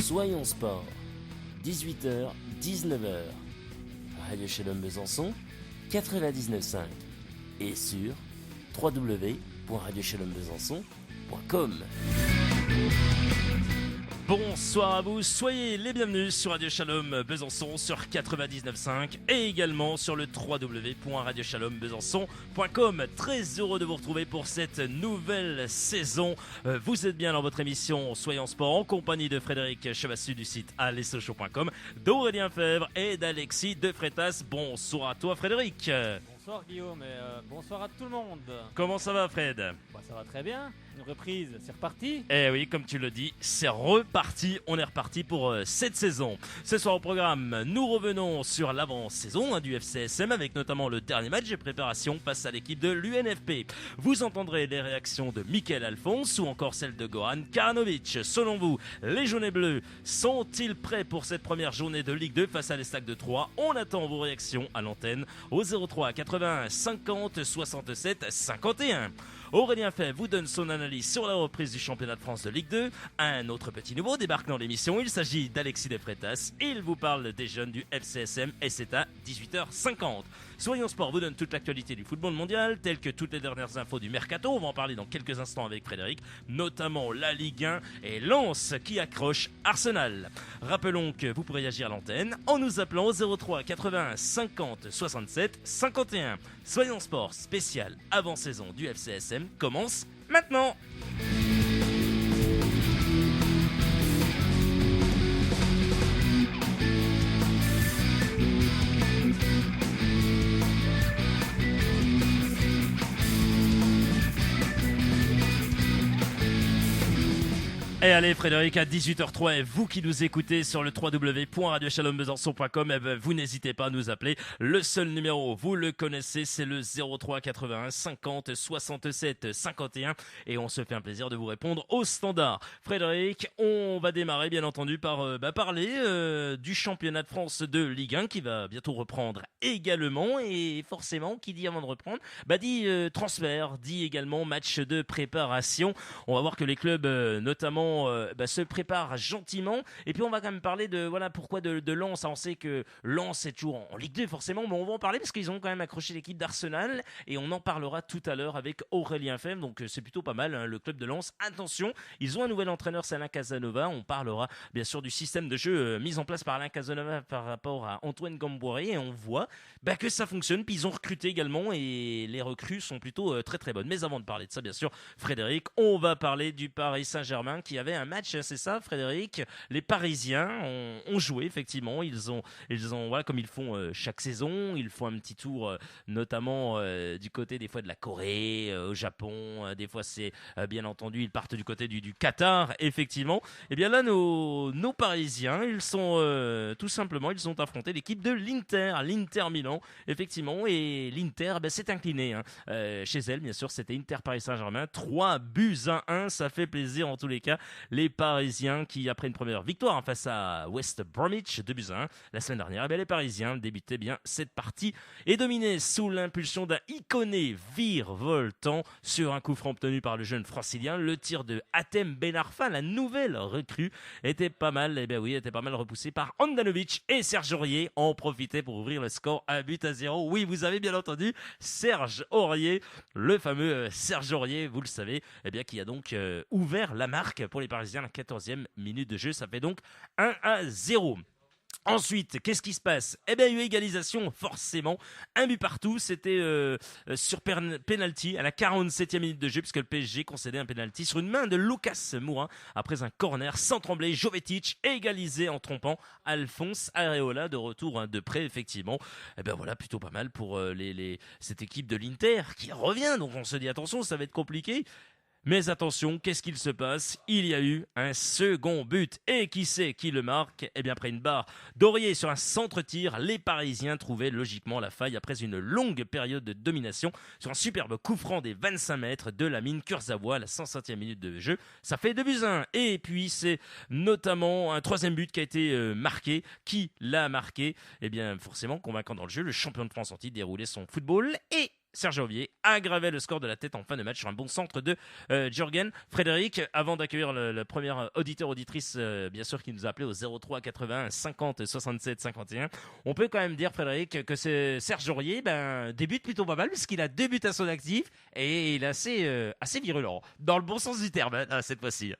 Soyons sport, 18h, 19h. Radio Shalom Besançon, 99.5 et sur www.radioshalombesançon.com. Bonsoir à vous, soyez les bienvenus sur Radio Shalom Besançon sur 99.5 et également sur le www.radioshalombesançon.com. Très heureux de vous retrouver pour cette nouvelle saison. Vous êtes bien dans votre émission Soyons Sport en compagnie de Frédéric Chevassu du site alessochaux.com, d'Aurélien Fèvre et d'Alexis de Freitas. Bonsoir à toi Frédéric. Bonsoir Guillaume et bonsoir à tout le monde. Comment ça va Fred ? Ça va très bien, une reprise, c'est reparti. Eh oui, comme tu le dis, c'est reparti, on est reparti pour cette saison. Ce soir au programme, nous revenons sur l'avant-saison du FCSM avec notamment le dernier match de préparation face à l'équipe de l'UNFP. Vous entendrez les réactions de Mickaël Alphonse ou encore celles de Goran Karanovic. Selon vous, les jaunes et bleus sont-ils prêts pour cette première journée de Ligue 2 face à l'Estac de Troyes ? On attend vos réactions à l'antenne au 03 80 50 67 51. Aurélien Fèvre vous donne son analyse sur la reprise du championnat de France de Ligue 2. Un autre petit nouveau débarque dans l'émission, il s'agit d'Alexis de Freitas. Il vous parle des jeunes du FCSM et c'est à 18h50. Soyons Sport vous donne toute l'actualité du football mondial, telles que toutes les dernières infos du Mercato. On va en parler dans quelques instants avec Frédéric, notamment la Ligue 1 et Lens qui accroche Arsenal. Rappelons que vous pourrez agir à l'antenne en nous appelant au 03 80 50 67 51. Soyons Sport spécial avant-saison du FCSM commence maintenant. Et allez Frédéric, à 18h03, et vous qui nous écoutez sur le www.radioshalombesançon.com, vous n'hésitez pas à nous appeler. Le seul numéro, vous le connaissez, c'est le 03 81 50 67 51 et on se fait un plaisir de vous répondre au standard. Frédéric, on va démarrer bien entendu par parler du championnat de France de Ligue 1 qui va bientôt reprendre également, et forcément qui dit avant de reprendre, dit transfert, dit également match de préparation. On va voir que les clubs notamment se prépare gentiment, et puis on va quand même parler de pourquoi de Lens. On sait que Lens est toujours en Ligue 2 forcément, mais on va en parler parce qu'ils ont quand même accroché l'équipe d'Arsenal et on en parlera tout à l'heure avec Aurélien Fèvre, donc c'est plutôt pas mal le club de Lens. Attention, ils ont un nouvel entraîneur, c'est Alain Casanova. On parlera bien sûr du système de jeu mis en place par Alain Casanova par rapport à Antoine Gamboiré, et on voit que ça fonctionne. Puis ils ont recruté également et les recrues sont plutôt très très bonnes. Mais avant de parler de ça, bien sûr Frédéric, on va parler du Paris Saint-Germain qui avait un match, c'est ça Frédéric? Les Parisiens ont joué effectivement, ils ont comme ils font chaque saison, ils font un petit tour notamment du côté des fois de la Corée, au Japon, des fois c'est bien entendu ils partent du côté du Qatar effectivement. Et bien là nos Parisiens, ils sont tout simplement, ils ont affronté l'équipe de l'Inter Milan effectivement, et l'Inter s'est incliné chez elle, bien sûr c'était Inter Paris Saint-Germain 3-1, ça fait plaisir en tous les cas. Les Parisiens qui, après une première victoire face à West Bromwich 2-1 la semaine dernière, les Parisiens débutaient bien cette partie et dominaient sous l'impulsion d'un Iconé virevoltant sur un coup franc obtenu par le jeune francilien. Le tir de Hatem Ben Arfa, la nouvelle recrue, était pas mal, était pas mal repoussé par Handanovic, et Serge Aurier en profitait pour ouvrir le score 1-0. Oui, vous avez bien entendu, Serge Aurier, le fameux Serge Aurier, vous le savez, qui a donc ouvert la marque pour les Parisiens à la 14e minute de jeu. Ça fait donc 1-0. Ensuite, qu'est-ce qui se passe ? Il y a eu égalisation, forcément. Un but partout, c'était sur penalty à la 47e minute de jeu, puisque le PSG concédait un penalty sur une main de Lucas Moura après un corner sans trembler. Jovetic égalisé en trompant Alphonse Areola, de retour de près, effectivement. Plutôt pas mal pour cette équipe de l'Inter qui revient. Donc on se dit attention, ça va être compliqué. Mais attention, qu'est-ce qu'il se passe? Il y a eu un second but. Et qui c'est qui le marque? Eh bien, après une barre d'Aurier sur un centre-tir, les Parisiens trouvaient logiquement la faille après une longue période de domination sur un superbe coup franc des 25 mètres de Lamine Kurzawa à la 107e minute de jeu. Ça fait 2-1. Et puis, c'est notamment un troisième but qui a été marqué. Qui l'a marqué? Eh bien, forcément, convaincant dans le jeu, le champion de France anti déroulait son football et Serge Aurier aggravait le score de la tête en fin de match sur un bon centre de Jürgen. Frédéric, avant d'accueillir le premier auditeur-auditrice, bien sûr, qui nous a appelé au 03 81 50 67 51, on peut quand même dire, Frédéric, que Serge Aurier débute plutôt pas mal, puisqu'il a 2 buts à son actif et il est assez virulent, dans le bon sens du terme, cette fois-ci.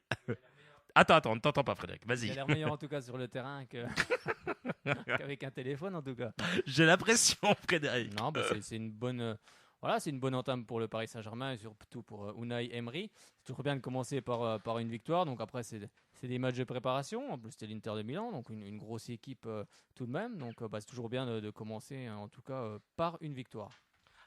Attends, on ne t'entend pas, Frédéric, vas-y. Il a l'air meilleur en tout cas sur le terrain qu'avec un téléphone en tout cas. J'ai l'impression, Frédéric. Non, c'est une bonne... Voilà, c'est une bonne entame pour le Paris Saint-Germain et surtout pour Unai Emery. C'est toujours bien de commencer par une victoire. Donc après, c'est des matchs de préparation. En plus, c'était l'Inter de Milan, donc une grosse équipe tout de même. Donc c'est toujours bien de commencer, en tout cas, par une victoire.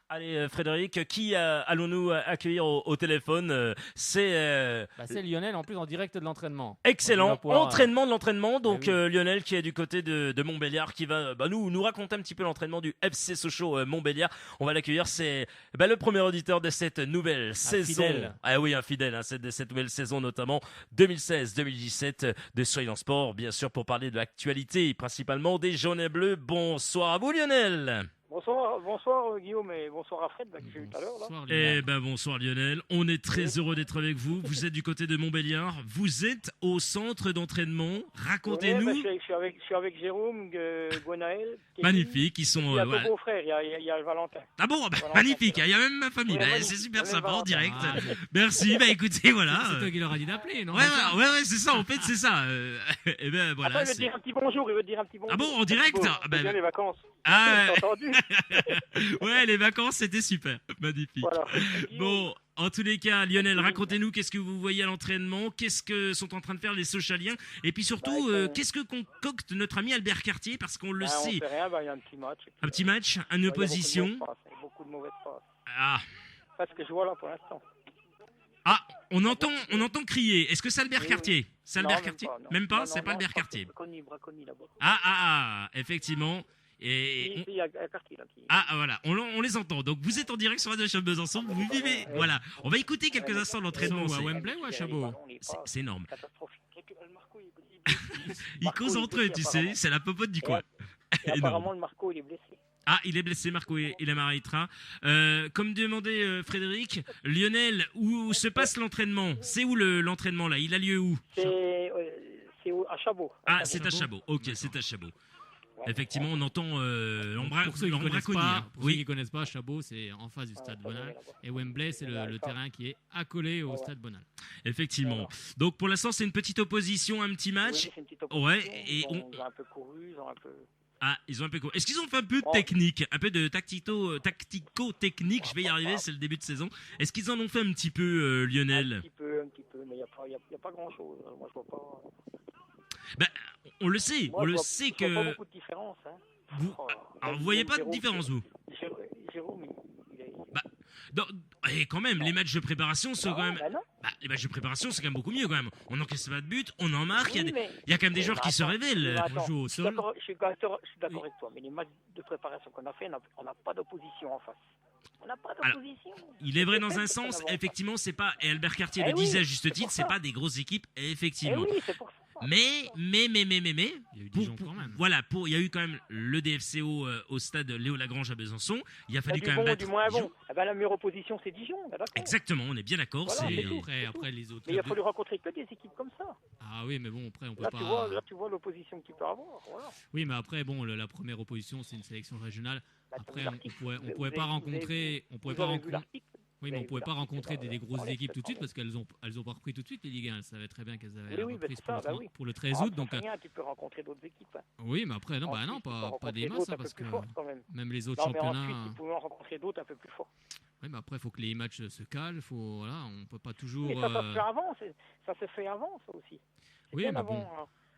Allez, Frédéric, qui allons-nous accueillir au téléphone? C'est Lionel, en plus, en direct de l'entraînement. excellent. Pouvoir, entraînement de l'entraînement. Donc, oui. Lionel qui est du côté de Montbéliard, qui va nous raconter un petit peu l'entraînement du FC Sochaux Montbéliard. On va l'accueillir. C'est le premier auditeur de cette nouvelle saison. Fidèle. Ah oui, un fidèle, de cette nouvelle saison, notamment 2016-2017 de Soyons Sport, bien sûr, pour parler de l'actualité, principalement des jaunes et bleus. Bonsoir à vous, Lionel. Bonsoir Guillaume et bonsoir à Fred que j'ai eu tout à l'heure. Là. Bonsoir Lionel, on est très heureux d'être avec vous. Vous êtes du côté de Montbéliard, vous êtes au centre d'entraînement. Racontez-nous. Je suis avec Jérôme, Gwenaël. Magnifique, ils sont. Il y a deux beaux-frères, il y a Valentin. Ah bon, Valentin, magnifique, il y a même ma famille. Ouais, C'est super ouais, sympa en Valentin. direct. Ah, Merci, écoutez, voilà. C'est toi qui leur a dit d'appeler, non? Ouais, c'est ça, en fait, c'est ça. Et ben voilà. Attends, il veut te dire un petit bonjour, Ah bon, en direct? C'est bien les vacances. Ah, T'as entendu? ouais, les vacances, c'était super. Magnifique. Voilà. Bon, en tous les cas, Lionel, racontez-nous qu'est-ce que vous voyez à l'entraînement, qu'est-ce que sont en train de faire les Sochaliens, et puis surtout, qu'est-ce que concocte notre ami Albert Cartier, parce qu'on le On sait. fait rien, il y a un petit match. Un petit match, une opposition. Il y a beaucoup de mauvaises passes. Ah, Parce que je vois là pour l'instant. on entend crier. Est-ce que c'est Albert Oui, Cartier? C'est Non, Albert même Cartier? pas, non. Même pas, Non, c'est non, pas Albert non, Cartier. Braconi là-bas. Effectivement. Et Il y a Cartier là. voilà, on les entend. Donc vous êtes en direct sur Radio Chabot Besançon, vous vivez. Voilà, on va écouter quelques instants de l'entraînement. Ou à Wembley ou à Chabot? C'est énorme. Catastrophique. Le Marco, Ils causent entre eux, tu sais, c'est la popote du coin. Et apparemment, le Marco, il est blessé. Ah, il est blessé, Marco Ilamaritra. Comme demandait Frédéric, Lionel, où se passe l'entraînement? C'est où l'entraînement là? Il a lieu où? C'est à Chabot. Ah, c'est à Chabot. Ok, c'est à Chabot. Effectivement, on entend Pour ceux qui ne Oui. connaissent pas, Chabot, c'est en face du stade Bonal. Et Wembley, c'est le terrain qui est accolé au stade Bonal. Effectivement. Donc pour l'instant, c'est une petite opposition, un petit match. Oui, c'est une petite opposition. Ouais, et ils ont un peu couru, ils ont un peu... Ah, ils ont un peu couru. Est-ce qu'ils ont fait un peu de technique, un peu de tactico-technique? Je vais y arriver, c'est le début de saison. Est-ce qu'ils en ont fait un petit peu, Lionel? Un petit peu, mais il n'y a pas grand-chose. Moi, je vois pas... On le sait, Moi, on je le vois- sait je vois pas que... beaucoup de différence. Hein. Vous... Alors, vous voyez pas de différence, vous? Jérôme, il est... Et quand même, les matchs de préparation sont quand même... non. Les matchs de préparation, c'est quand même beaucoup mieux, quand même. On n'encaisse pas de but, on en marque, Oui, il y a quand même des joueurs qui se révèlent. Mais attends, On joue au je suis sol. d'accord avec toi, mais les matchs de préparation qu'on a fait, on n'a pas d'opposition en face. On n'a pas d'opposition. Il est vrai dans un Peut-être sens, qu'on a- effectivement, c'est pas... Et Albert Cartier le oui, disait à juste c'est titre, pour c'est ça. pas des grosses équipes, Eh effectivement. oui, c'est pour ça. Mais, Il y a eu Dijon quand même. voilà, il y a eu quand même le DFCO au stade Léo Lagrange à Besançon. Il a Il y a fallu du quand même bon, battre du moins Dijon. bon. Eh ben, la meilleure opposition, c'est Dijon, d'accord. Exactement, on est bien d'accord. Voilà, c'est... c'est tout. Après, les autres. Mais il a clubs fallu rencontrer que des équipes comme ça. Ah oui, mais bon, après, on peut Là, pas. tu vois l'opposition que tu peux avoir. Voilà. Oui, mais après, bon, la première opposition, c'est une sélection régionale. Bah, Après, t'as on vu l'article. pouvait Vous pas avez- rencontrer. On Vous pouvait pas avez vu rencontrer. l'article? Oui, mais on avez pouvait vu pas l'article, rencontrer des grosses voilà, équipes c'est tout de suite pas parce qu'elles ont pas repris tout de suite les Ligue 1. Elles savaient très bien qu'elles avaient Oui, la oui, reprise c'est ça, oui. pour le 13 Ah, août. Donc, rien, tu peux rencontrer d'autres équipes. Hein. oui, mais après, non, En Suisse, tu peux pas des rencontrer masses, d'autres hein, un peu parce que plus fortes, quand même. même les autres Non, mais en Suisse, championnats. tu pouvais en rencontrer d'autres un peu plus forts. Oui, mais après, il faut que les matchs se calent. Voilà, on peut pas toujours. Mais ça se fait avant, ça se fait avant, ça aussi. C'est Oui, bien mais avant, bon.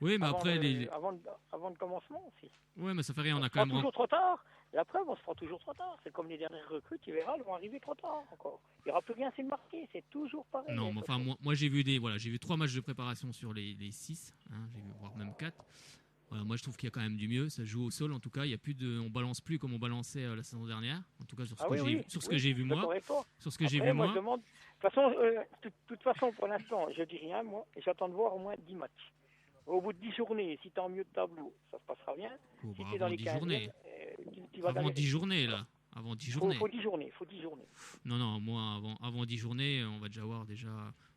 Oui, mais avant après, le, avant le commencement aussi. ouais, mais ça fait rien. On a C'est quand pas même. toujours trop tard, La preuve, on se fera toujours trop tard. C'est comme les dernières recrues, tu verras, elles vont arriver trop tard encore. Il n'y aura plus rien à marquer, c'est toujours pareil. Non, mais enfin, moi j'ai vu j'ai vu 3 matchs de préparation sur les 6, j'ai vu voire même 4. Voilà, moi je trouve qu'il y a quand même du mieux, ça joue au sol en tout cas, on balance plus comme on balançait la saison dernière, en tout cas sur ce que j'ai vu moi. Sur ce que j'ai vu moi. De toute façon, pour l'instant, je dis rien, moi, et j'attends de voir au moins 10 matchs. Au bout de 10 journées, si tu es en milieu de tableau, ça se passera bien. Si tu es dans les 15 journées, tu vas avant 10 journées là. Avant 10 journées. Faut 10 journées. Non, moi avant 10 journées, on va déjà voir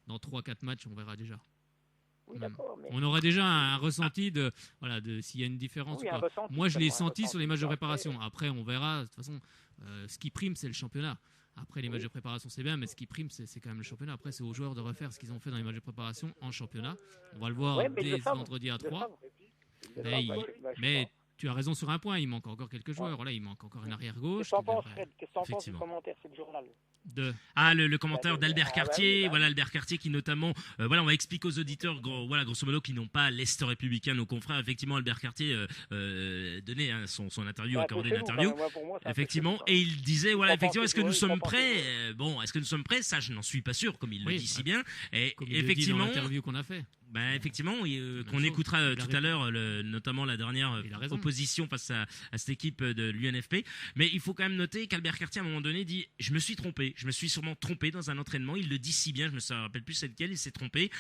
dans 3-4 matchs, on verra déjà. Oui, d'accord, mais... On aurait déjà un ressenti de s'il y a une différence ou pas. Moi, je l'ai senti sur les matchs de préparation. Après, on verra. De toute façon, ce qui prime, c'est le championnat. Après, les matchs de préparation, c'est bien, mais ce qui prime, c'est quand même le championnat. Après, c'est aux joueurs de refaire ce qu'ils ont fait dans les matchs de préparation en championnat. On va le voir dès vendredi à 3. Mais tu as raison sur un point, il manque encore quelques joueurs. Voilà, il manque encore une arrière-gauche. Qu'est-ce que t'en penses, Fred? Qu'est-ce que t'en penses du commentaire sur le journal? Le commentaire d'Albert Cartier, Albert Cartier qui notamment, on va expliquer aux auditeurs, grosso modo, qui n'ont pas l'Est républicain, nos confrères. Effectivement, Albert Cartier donnait son interview, accordé l'interview, effectivement, et il disait, effectivement, est-ce que nous sommes prêts? Est-ce que nous sommes prêts? Ça, je n'en suis pas sûr, comme il le dit si bien. Et comme effectivement, il le dit dans l'interview qu'on a fait. Effectivement, qu'on écoutera tout à l'heure, notamment la dernière opposition face à cette équipe de l'UNFP. Mais il faut quand même noter qu'Albert Cartier, à un moment donné, dit « Je me suis trompé, je me suis sûrement trompé dans un entraînement. » Il le dit si bien, je me rappelle plus c'est lequel, il s'est trompé.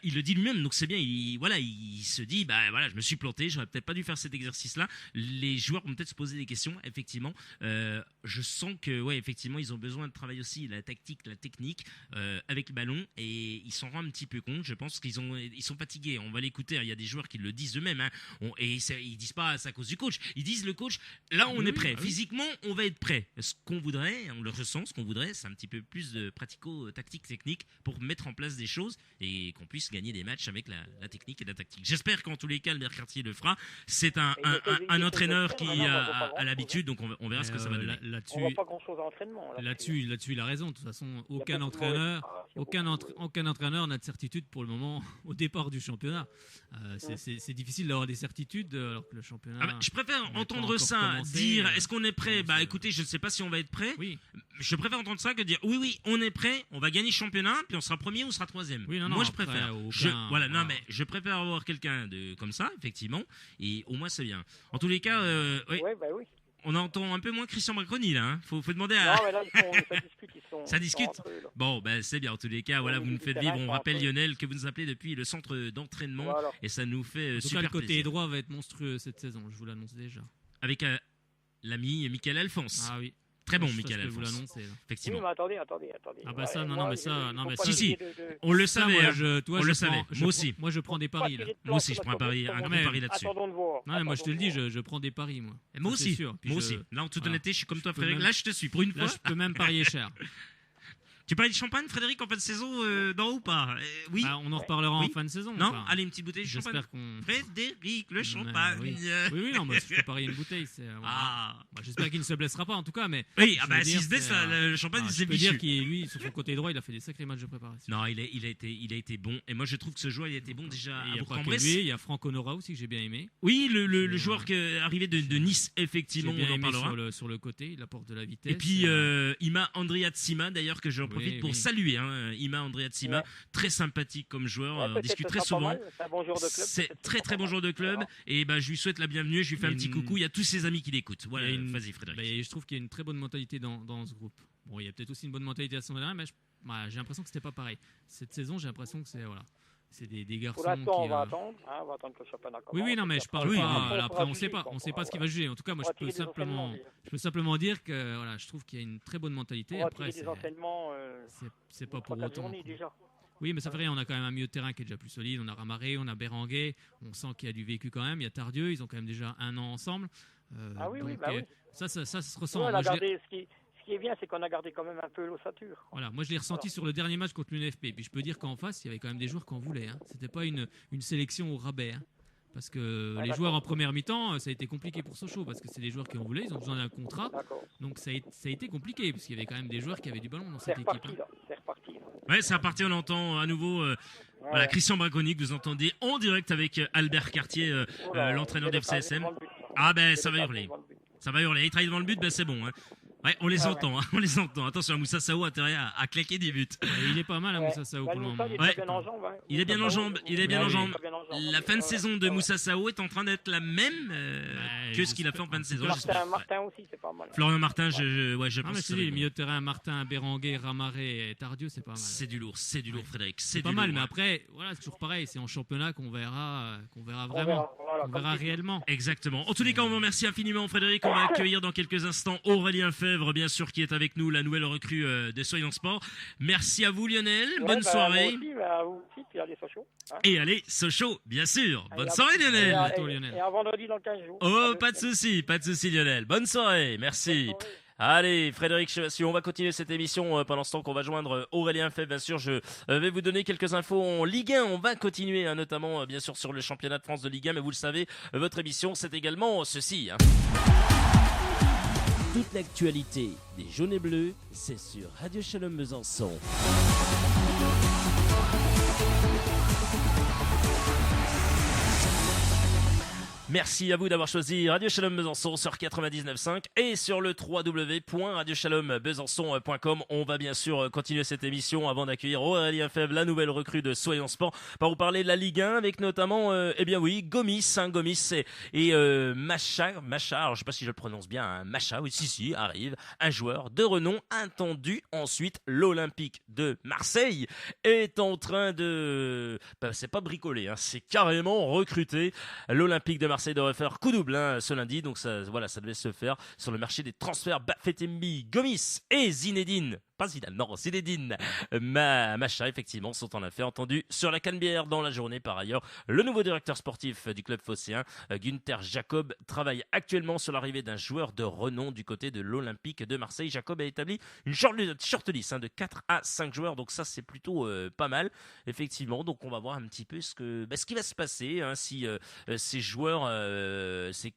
Il le dit lui-même, donc c'est bien. Il se dit « Je me suis planté, j'aurais peut-être pas dû faire cet exercice-là. » Les joueurs vont peut-être se poser des questions, effectivement. Je sens que, effectivement, ils ont besoin de travailler aussi la tactique, la technique avec le ballon, et ils s'en rendent un petit peu compte. Je pense qu'ils sont fatigués. On va l'écouter. Il y a des joueurs qui le disent eux-mêmes. Ils disent pas c'est à cause du coach. Ils disent le coach, là on est prêt. Physiquement, on va être prêt. Ce qu'on voudrait, on le ressent, ce qu'on voudrait, c'est un petit peu plus de pratico-tactique technique pour mettre en place des choses et qu'on puisse gagner des matchs avec la technique et la tactique. J'espère qu'en tous les cas, Albert Cartier le fera. C'est un entraîneur qui a l'habitude, donc on verra ce que ça va donner. On voit pas grand-chose à l'entraînement. Là-dessus, il a raison. De toute façon, aucun entraîneur n'a de certitude pour le moment au départ du championnat. C'est difficile d'avoir des certitudes alors que le championnat. Je préfère entendre ça, dire est-ce qu'on est prêt? Écoutez, je ne sais pas si on va être prêt. Oui. Je préfère entendre ça que dire oui, on est prêt, on va gagner le championnat, puis on sera premier ou on sera troisième. Oui, Moi, je préfère. Mais je préfère avoir quelqu'un comme ça, effectivement, et au moins c'est bien. En tous les cas, oui. On entend un peu moins Christian Braconi là. Hein. Faut demander à. Non, mais là, ça discute. Bon, c'est bien. En tous les cas, vous nous faites vivre. On rappelle Lionel que vous nous appelez depuis le centre d'entraînement et ça nous fait super plaisir. Le côté droit va être monstrueux cette saison. Je vous l'annonce déjà. Avec l'ami Michael Alphonse. Ah oui. Très bon, Michael Alphonse. Vous l'annoncer. Effectivement. Oui, mais attendez. Ah bah ça, Si. On le savait. On le savait. Moi aussi. Moi, je prends des paris là. Moi aussi, je prends un pari là-dessus. Attendons de voir. Non, mais moi, je te le dis, je prends des paris, moi. Moi aussi. Moi aussi. Là, en toute honnêteté, je suis comme toi, Frédéric. Là, je te suis. Pour une fois. Là, je peux même parier cher. Tu parlais de champagne, Frédéric, en fin de saison, dans ou pas? Oui. On en reparlera en fin de saison. Non, allez, une petite bouteille de champagne. Frédéric, le champagne. Oui, non, mais je peux parier une bouteille. J'espère qu'il ne se blessera pas, en tout cas. Mais oui, s'il se blesse, le champagne, c'est vicieux. Je peux dire qu'il, lui, sur son côté droit, il a fait des sacrés matchs de préparation. Non, il a été bon. Et moi, je trouve que ce joueur, il a été bon déjà à Bourg-en-Bresse. Il y a Franck Honora aussi que j'ai bien aimé. Oui, le joueur qui est arrivé de Nice, effectivement, on en parlera. Sur le côté, il apporte de la vitesse. Et puis, Ima Andriatsima, d'ailleurs, que j'en profite pour saluer. Ima Andriatsima, très sympathique comme joueur, on discute très souvent. C'est très très bon joueur de club et je lui souhaite la bienvenue, je lui fais un petit coucou, il y a tous ses amis qui l'écoutent. Voilà, vas-y Frédéric. Je trouve qu'il y a une très bonne mentalité dans ce groupe. Bon, il y a peut-être aussi une bonne mentalité à son dernier, mais j'ai l'impression que c'était pas pareil. Cette saison, j'ai l'impression que c'est des garçons pour l'instant, on va attendre que le championnat commence. Oui, non, mais je parle pas. Après, on sait pas ce qui va juger. En tout cas, moi, je peux simplement dire que je trouve qu'il y a une très bonne mentalité. Après, c'est pas pour autant. Oui, mais ça fait rien. On a quand même un milieu de terrain qui est déjà plus solide. On a Ramaré, on a Béranguet. On sent qu'il y a du vécu quand même. Il y a Tardieu. Ils ont quand même déjà 1 an ensemble. Ça se ressent. Ce qui est bien, c'est qu'on a gardé quand même un peu l'ossature. Voilà, moi je l'ai ressenti sur le dernier match contre l'UNFP. Puis je peux dire qu'en face, il y avait quand même des joueurs qu'on voulait. C'était pas une sélection au rabais. Parce que les joueurs en première mi-temps, ça a été compliqué pour Sochaux. Parce que c'est des joueurs qui en voulaient, ils ont besoin d'un contrat. Donc ça a été compliqué. Parce qu'il y avait quand même des joueurs qui avaient du ballon dans cette équipe. C'est reparti. Ouais, c'est reparti. On entend à nouveau Christian Braconi que vous entendez en direct avec Albert Cartier, l'entraîneur de FCSM. Ça va hurler. Ça va hurler. Il travaille devant le but, c'est bon. Hein. Ouais, on les entend. Hein, on les entend. Attention, Moussa Sao a intérêt à claquer des buts. Il est pas mal, Moussa Sao, pour le moment. Il est bien en jambes. Il est bien en jambes. La fin de saison de Moussa Sao est en train d'être la même que ce qu'il a fait en fin de saison. Martin aussi, c'est pas mal. Florian Martin, je pense que le milieu de terrain, Martin, Béranguet, Ramaré et Tardieu, c'est pas mal. C'est du lourd, Frédéric. C'est pas mal, mais après, voilà, c'est toujours pareil. C'est en championnat qu'on verra vraiment. On verra réellement. Exactement. En tous les cas, on vous remercie infiniment, Frédéric. On va accueillir dans quelques instants Aurélien Fèvre, bien sûr, qui est avec nous, la nouvelle recrue de Soyons Sport. Merci à vous, Lionel. Bonne soirée. Moi aussi, à vous aussi, puis allez Sochaux. Hein. Et allez Sochaux, bien sûr. Bonne soirée, Lionel. Et à vendredi dans 15 jours. Oh, pas de souci, Lionel. Bonne soirée. Merci. Allez, Frédéric Chevassion, on va continuer cette émission pendant ce temps qu'on va joindre Aurélien Fèvre. Bien sûr, je vais vous donner quelques infos en Ligue 1. On va continuer, notamment, bien sûr, sur le championnat de France de Ligue 1. Mais vous le savez, votre émission, c'est également ceci. Hein. Toute l'actualité des jaunes et bleus, c'est sur Radio Shalom Besançon. Merci à vous d'avoir choisi Radio Shalom Besançon sur 99.5 et sur le www.radioshalombesançon.com. On va bien sûr continuer cette émission avant d'accueillir Aurélien Fèvre, la nouvelle recrue de Soyons Sport, pour vous parler de la Ligue 1 avec notamment, Gomis, et Macha, alors je sais pas si je le prononce bien, hein, Macha, oui, si, arrive, un joueur de renom attendu. Ensuite, l'Olympique de Marseille est en train de, c'est pas bricoler, hein, c'est carrément recruter. L'Olympique de Marseille devrait faire coup double ce lundi, donc ça devait se faire sur le marché des transferts. Bafétembi, Gomis et Zinedine Macha, effectivement, sont en affaires entendues sur la Canebière dans la journée. Par ailleurs, le nouveau directeur sportif du club phocéen, Günther Jacob, travaille actuellement sur l'arrivée d'un joueur de renom du côté de l'Olympique de Marseille. Jacob a établi une shortlist de 4 à 5 joueurs, donc ça c'est plutôt pas mal, effectivement. Donc on va voir un petit peu ce qui va se passer, hein, si ces joueurs,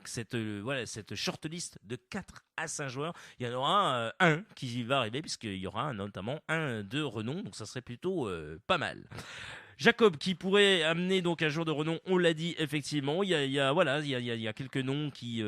cette shortlist de 4 à 5 joueurs, il y en aura un qui va arriver, puisqu'il y aura notamment un de renom, donc ça serait plutôt pas mal. Jacob qui pourrait amener donc un joueur de renom, on l'a dit effectivement. Il y a quelques noms qui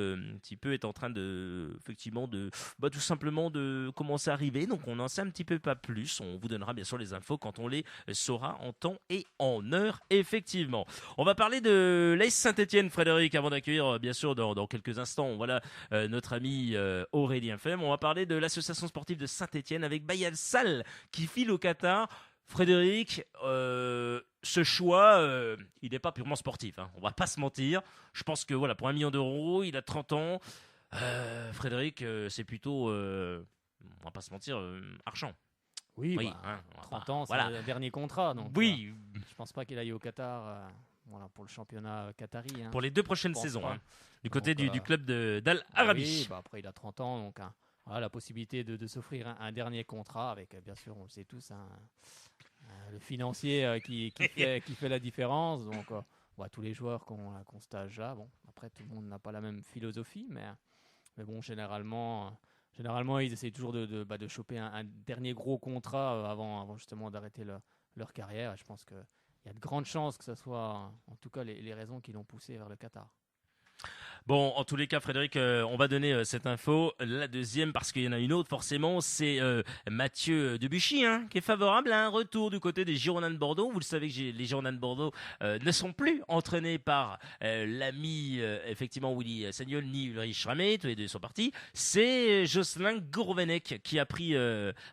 peut être en train de tout simplement de commencer à arriver. Donc on n'en sait un petit peu pas plus. On vous donnera bien sûr les infos quand on les saura en temps et en heure. Effectivement. On va parler de l'AS Saint-Etienne, Frédéric, avant d'accueillir bien sûr dans quelques instants. Voilà notre ami Aurélien Fèvre. On va parler de l'association sportive de Saint-Etienne avec Bayal Sall qui file au Qatar. Frédéric, ce choix, il n'est pas purement sportif, hein. On va pas se mentir. Je pense que pour 1 million d'euros, il a 30 ans. Frédéric, c'est plutôt, on va pas se mentir, argent. Oui, 30 ans, c'est le dernier contrat. Donc, oui. Je pense pas qu'il aille au Qatar pour le championnat qatari. Hein. Pour les 2 prochaines saisons, du côté du club d'Al Arabi. Oui, après il a 30 ans, donc la possibilité de s'offrir un dernier contrat avec, bien sûr, on le sait tous, le financier qui fait la différence. Donc, tous les joueurs qu'on cet âge-là, après tout le monde n'a pas la même philosophie, mais bon, généralement ils essayent toujours de choper un dernier gros contrat avant justement d'arrêter leur carrière. Et je pense qu'il y a de grandes chances que ce soit, en tout cas, les raisons qui l'ont poussé vers le Qatar. Bon, en tous les cas, Frédéric, on va donner cette info. La deuxième, parce qu'il y en a une autre, forcément, c'est Mathieu Debuchy, qui est favorable à un retour du côté des Girondins de Bordeaux. Vous le savez que les Girondins de Bordeaux ne sont plus entraînés par l'ami, effectivement, Willy Sagnol ni Ulrich Ramé. Tous les deux sont partis. C'est Jocelyn Gourvenec qui a pris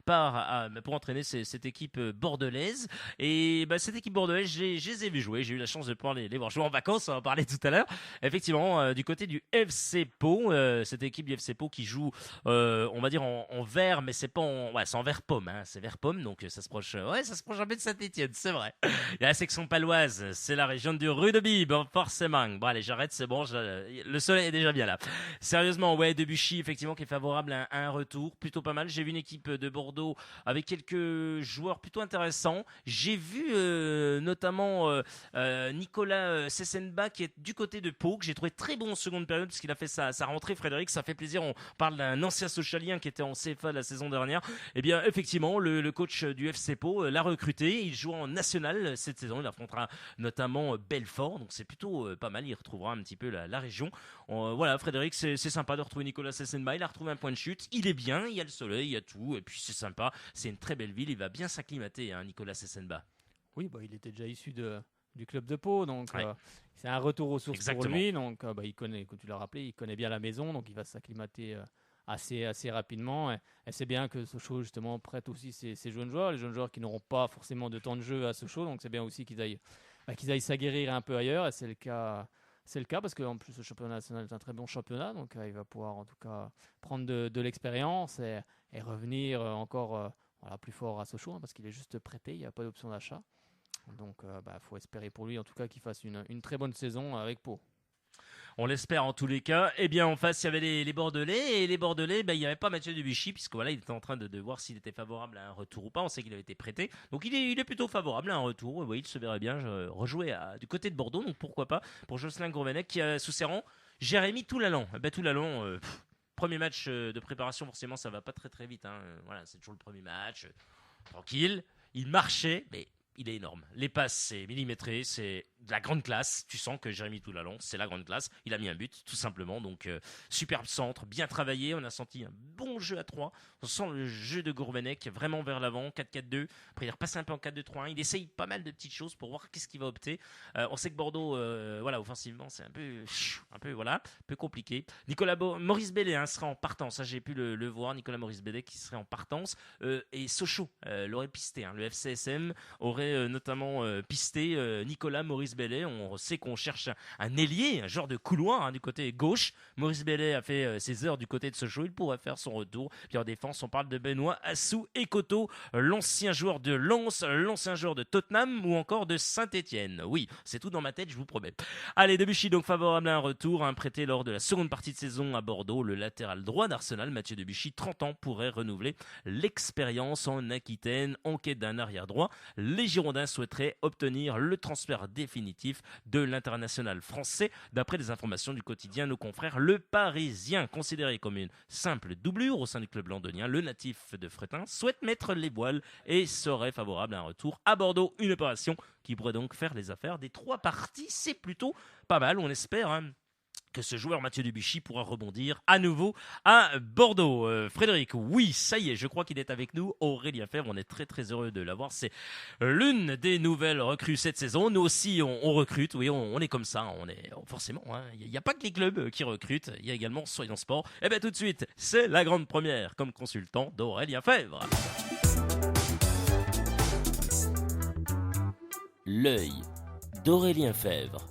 part pour entraîner cette équipe bordelaise. Et cette équipe bordelaise, je les ai vus jouer. J'ai eu la chance de pouvoir les voir jouer en vacances. On en parlait tout à l'heure. Effectivement, du côté du FC Pau, cette équipe du FC Pau qui joue, on va dire en vert, mais c'est pas c'est en vert pomme, c'est vert pomme, donc ça se proche un peu de Saint-Etienne, c'est vrai. Il y a la section paloise, c'est la région du Rudeby, forcément. Bon allez, j'arrête, c'est bon, le soleil est déjà bien là. Sérieusement, Debuchy, effectivement, qui est favorable à un retour, plutôt pas mal. J'ai vu une équipe de Bordeaux avec quelques joueurs plutôt intéressants. J'ai vu notamment Nicolas Sessenba qui est du côté de Pau, que j'ai trouvé très bon ce seconde période puisqu'il a fait sa rentrée. Frédéric, ça fait plaisir. On parle d'un ancien Socialien qui était en CFA la saison dernière. Eh bien, effectivement, le coach du FC Pau l'a recruté. Il joue en national cette saison. Il affrontera notamment Belfort. Donc, c'est plutôt pas mal. Il retrouvera un petit peu la région. Voilà, Frédéric, c'est sympa de retrouver Nicolas Sessenba. Il a retrouvé un point de chute. Il est bien. Il y a le soleil, il y a tout. Et puis, c'est sympa. C'est une très belle ville. Il va bien s'acclimater, hein, Nicolas Sessenba. Oui, il était déjà issu du club de Pau, donc ouais. C'est un retour aux sources Exactement. pour lui. Donc, il connaît, comme tu l'as rappelé, il connaît bien la maison, donc il va s'acclimater assez rapidement. Et c'est bien que Sochaux justement prête aussi ses jeunes joueurs, les jeunes joueurs qui n'auront pas forcément de temps de jeu à Sochaux. Donc c'est bien aussi qu'ils aillent s'aguerrir un peu ailleurs. Et c'est le cas parce qu'en plus le championnat national est un très bon championnat, donc il va pouvoir en tout cas prendre de l'expérience et revenir encore plus fort à Sochaux, hein, parce qu'il est juste prêté, il n'y a pas d'option d'achat. Donc faut espérer pour lui en tout cas qu'il fasse une très bonne saison avec Pau. On l'espère en tous les cas. Eh bien, en face, il y avait les Bordelais. Et les Bordelais, il n'y avait pas Mathieu Debuchy, puisque voilà, il était en train de voir s'il était favorable à un retour ou pas. On sait qu'il avait été prêté. Donc, il est plutôt favorable à un retour. Oui, il se verrait bien rejouer du côté de Bordeaux. Donc, pourquoi pas pour Jocelyn Gourvenec qui a sous ses rangs Jérémy Toulalan. Toulalan, premier match de préparation, forcément, ça va pas très très vite. Hein. Voilà, c'est toujours le premier match. Tranquille. Il marchait, mais il est énorme. Les passes, c'est millimétré, c'est de la grande classe. Tu sens que Jérémy Toulalan, c'est la grande classe. Il a mis un but, tout simplement. Donc, superbe centre, bien travaillé. On a senti un bon jeu à 3. On sent le jeu de Gourvenec vraiment vers l'avant, 4-4-2. Après, il repasse un peu en 4-2-3-1. Il essaye pas mal de petites choses pour voir qu'est-ce qu'il va opter. On sait que Bordeaux, offensivement, c'est un peu compliqué. Maurice Bellet sera en partance. Ça, j'ai pu le voir. Nicolas Maurice Bellet qui serait en partance. Et Sochaux l'aurait pisté. Le FCSM aurait notamment pisté Nicolas Maurice Bellet. On sait qu'on cherche un ailier, un genre de couloir du côté gauche. Maurice Bellet a fait ses heures du côté de Sochaux. Il pourrait faire son retour. Puis en défense, on parle de Benoît Assou Ekoto, l'ancien joueur de Lens, l'ancien joueur de Tottenham ou encore de Saint-Etienne. Oui, c'est tout dans ma tête, je vous promets. Allez, Debuchy donc favorable à un retour, prêté lors de la seconde partie de saison à Bordeaux. Le latéral droit d'Arsenal, Mathieu Debuchy, 30 ans, pourrait renouveler l'expérience en Aquitaine en quête d'un arrière droit. Les Girondins souhaiteraient obtenir le transfert définitif de l'international français. D'après des informations du quotidien, nos confrères, le Parisien, considéré comme une simple doublure au sein du club londonien, le natif de Fretin souhaite mettre les voiles et serait favorable à un retour à Bordeaux. Une opération qui pourrait donc faire les affaires des 3 parties. C'est plutôt pas mal, on espère que ce joueur Mathieu Debuchy pourra rebondir à nouveau à Bordeaux. Frédéric, oui, ça y est, je crois qu'il est avec nous. Aurélien Fèvre, on est très très heureux de l'avoir. C'est l'une des nouvelles recrues cette saison. Nous aussi, on recrute. Oui, on est comme ça. Forcément, il n'y a pas que les clubs qui recrutent. Il y a également Soyons Sport. Et bien tout de suite, c'est la grande première comme consultant d'Aurélien Fèvre. L'œil d'Aurélien Fèvre.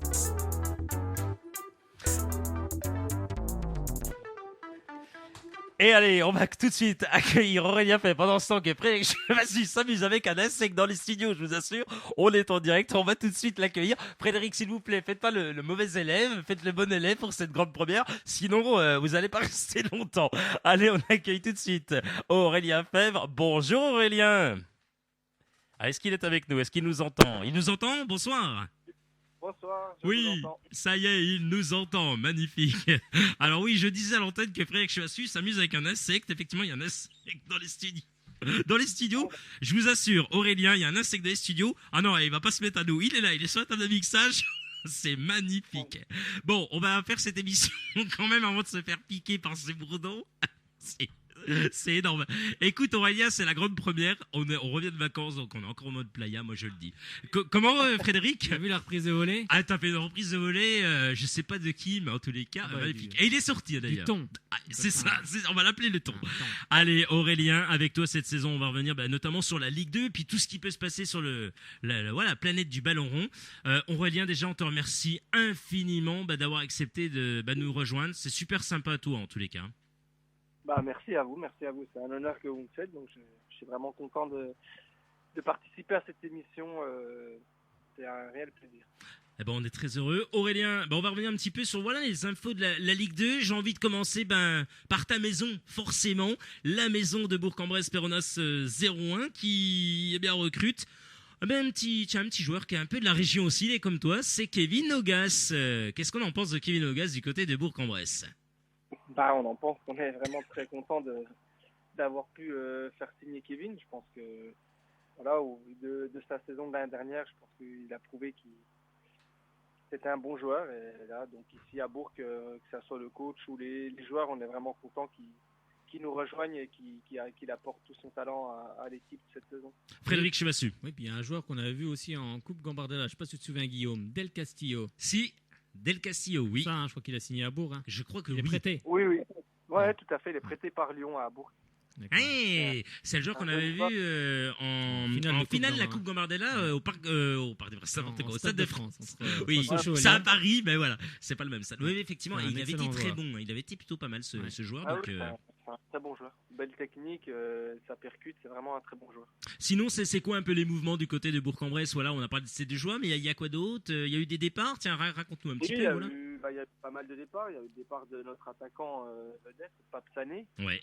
Et allez, on va tout de suite accueillir Aurélien Fèvre pendant ce temps que Frédéric s'amuse avec un insecte dans les studios, je vous assure. On est en direct, on va tout de suite l'accueillir. Frédéric, s'il vous plaît, faites pas le mauvais élève, faites le bon élève pour cette grande première, sinon vous allez pas rester longtemps. Allez, on accueille tout de suite Aurélien Fèvre. Bonjour Aurélien. Est-ce qu'il est avec nous? Est-ce qu'il nous entend? Il nous entend? Bonsoir. Bonsoir. Oui, ça y est, il nous entend. Magnifique. Alors oui, je disais à l'antenne que Frédéric Chevassus s'amuse avec un insecte. Effectivement, il y a un insecte dans les studios. Dans les studios, je vous assure, Aurélien, il y a un insecte dans les studios. Ah non, il va pas se mettre à nous. Il est là, il est sur la table de mixage. C'est magnifique. Bon, on va faire cette émission quand même avant de se faire piquer par ces bourdons. C'est énorme. Écoute Aurélien, c'est la grande première. On revient de vacances, donc on est encore en mode playa, moi je le dis. Comment Frédéric? T'as vu la reprise de volée? Ah, t'as fait une reprise de volée, je sais pas de qui, mais en tous les cas, magnifique. Et il est sorti d'ailleurs. Du ton. C'est ça, on va l'appeler le ton. Allez Aurélien, avec toi cette saison, on va revenir notamment sur la Ligue 2, puis tout ce qui peut se passer sur la planète du ballon rond. Aurélien, déjà on te remercie infiniment d'avoir accepté de nous rejoindre. C'est super sympa à toi en tous les cas. Merci à vous. C'est un honneur que vous me faites, donc je suis vraiment content de participer à cette émission. C'est un réel plaisir. On est très heureux. Aurélien, on va revenir un petit peu sur les infos de la Ligue 2. J'ai envie de commencer par ta maison, forcément. La maison de Bourg-en-Bresse Péronas 01 qui recrute. Ah ben, un petit joueur qui est un peu de la région aussi, il est comme toi, c'est Kevin Nogas. Qu'est-ce qu'on en pense de Kevin Nogas du côté de Bourg-en-Bresse? On en pense qu'on est vraiment très content d'avoir pu faire signer Kevin. Je pense que voilà, au vu de sa saison de l'année dernière, je pense qu'il a prouvé qu'il c'était un bon joueur. Et là, donc ici à Bourg, que ça soit le coach ou les joueurs, on est vraiment contents qu'il nous rejoigne et qu'il apporte tout son talent à l'équipe cette saison. Frédéric Chevassu. Oui, puis il y a un joueur qu'on avait vu aussi en Coupe Gambardella, je ne sais pas si tu te souviens, Guillaume, Del Castillo. Si, Del Castillo, oui. Ça, je crois qu'il a signé à Bourg. Je crois que il est prêté. Oui. Ouais, tout à fait. Il est prêté par Lyon à Bourg. Hey, c'est le joueur qu'on avait vu en finale de la Coupe Gambardella au Parc des Princes, au Stade de France. Oui, ça à Paris, mais voilà, c'est pas le même stade. Oui, effectivement, il avait été très bon. Il avait été plutôt pas mal ce joueur. C'est un très bon joueur. Belle technique, ça percute, c'est vraiment un très bon joueur. Sinon, c'est quoi un peu les mouvements du côté de Bourg-en-Bresse? Voilà, on a parlé de ces deux joueurs, mais il y a quoi d'autre? Il y a eu des départs? Tiens, raconte-nous un petit peu. Il y a eu pas mal de départs. Il y a eu le départ de notre attaquant vedette, Pape Sané. Ouais.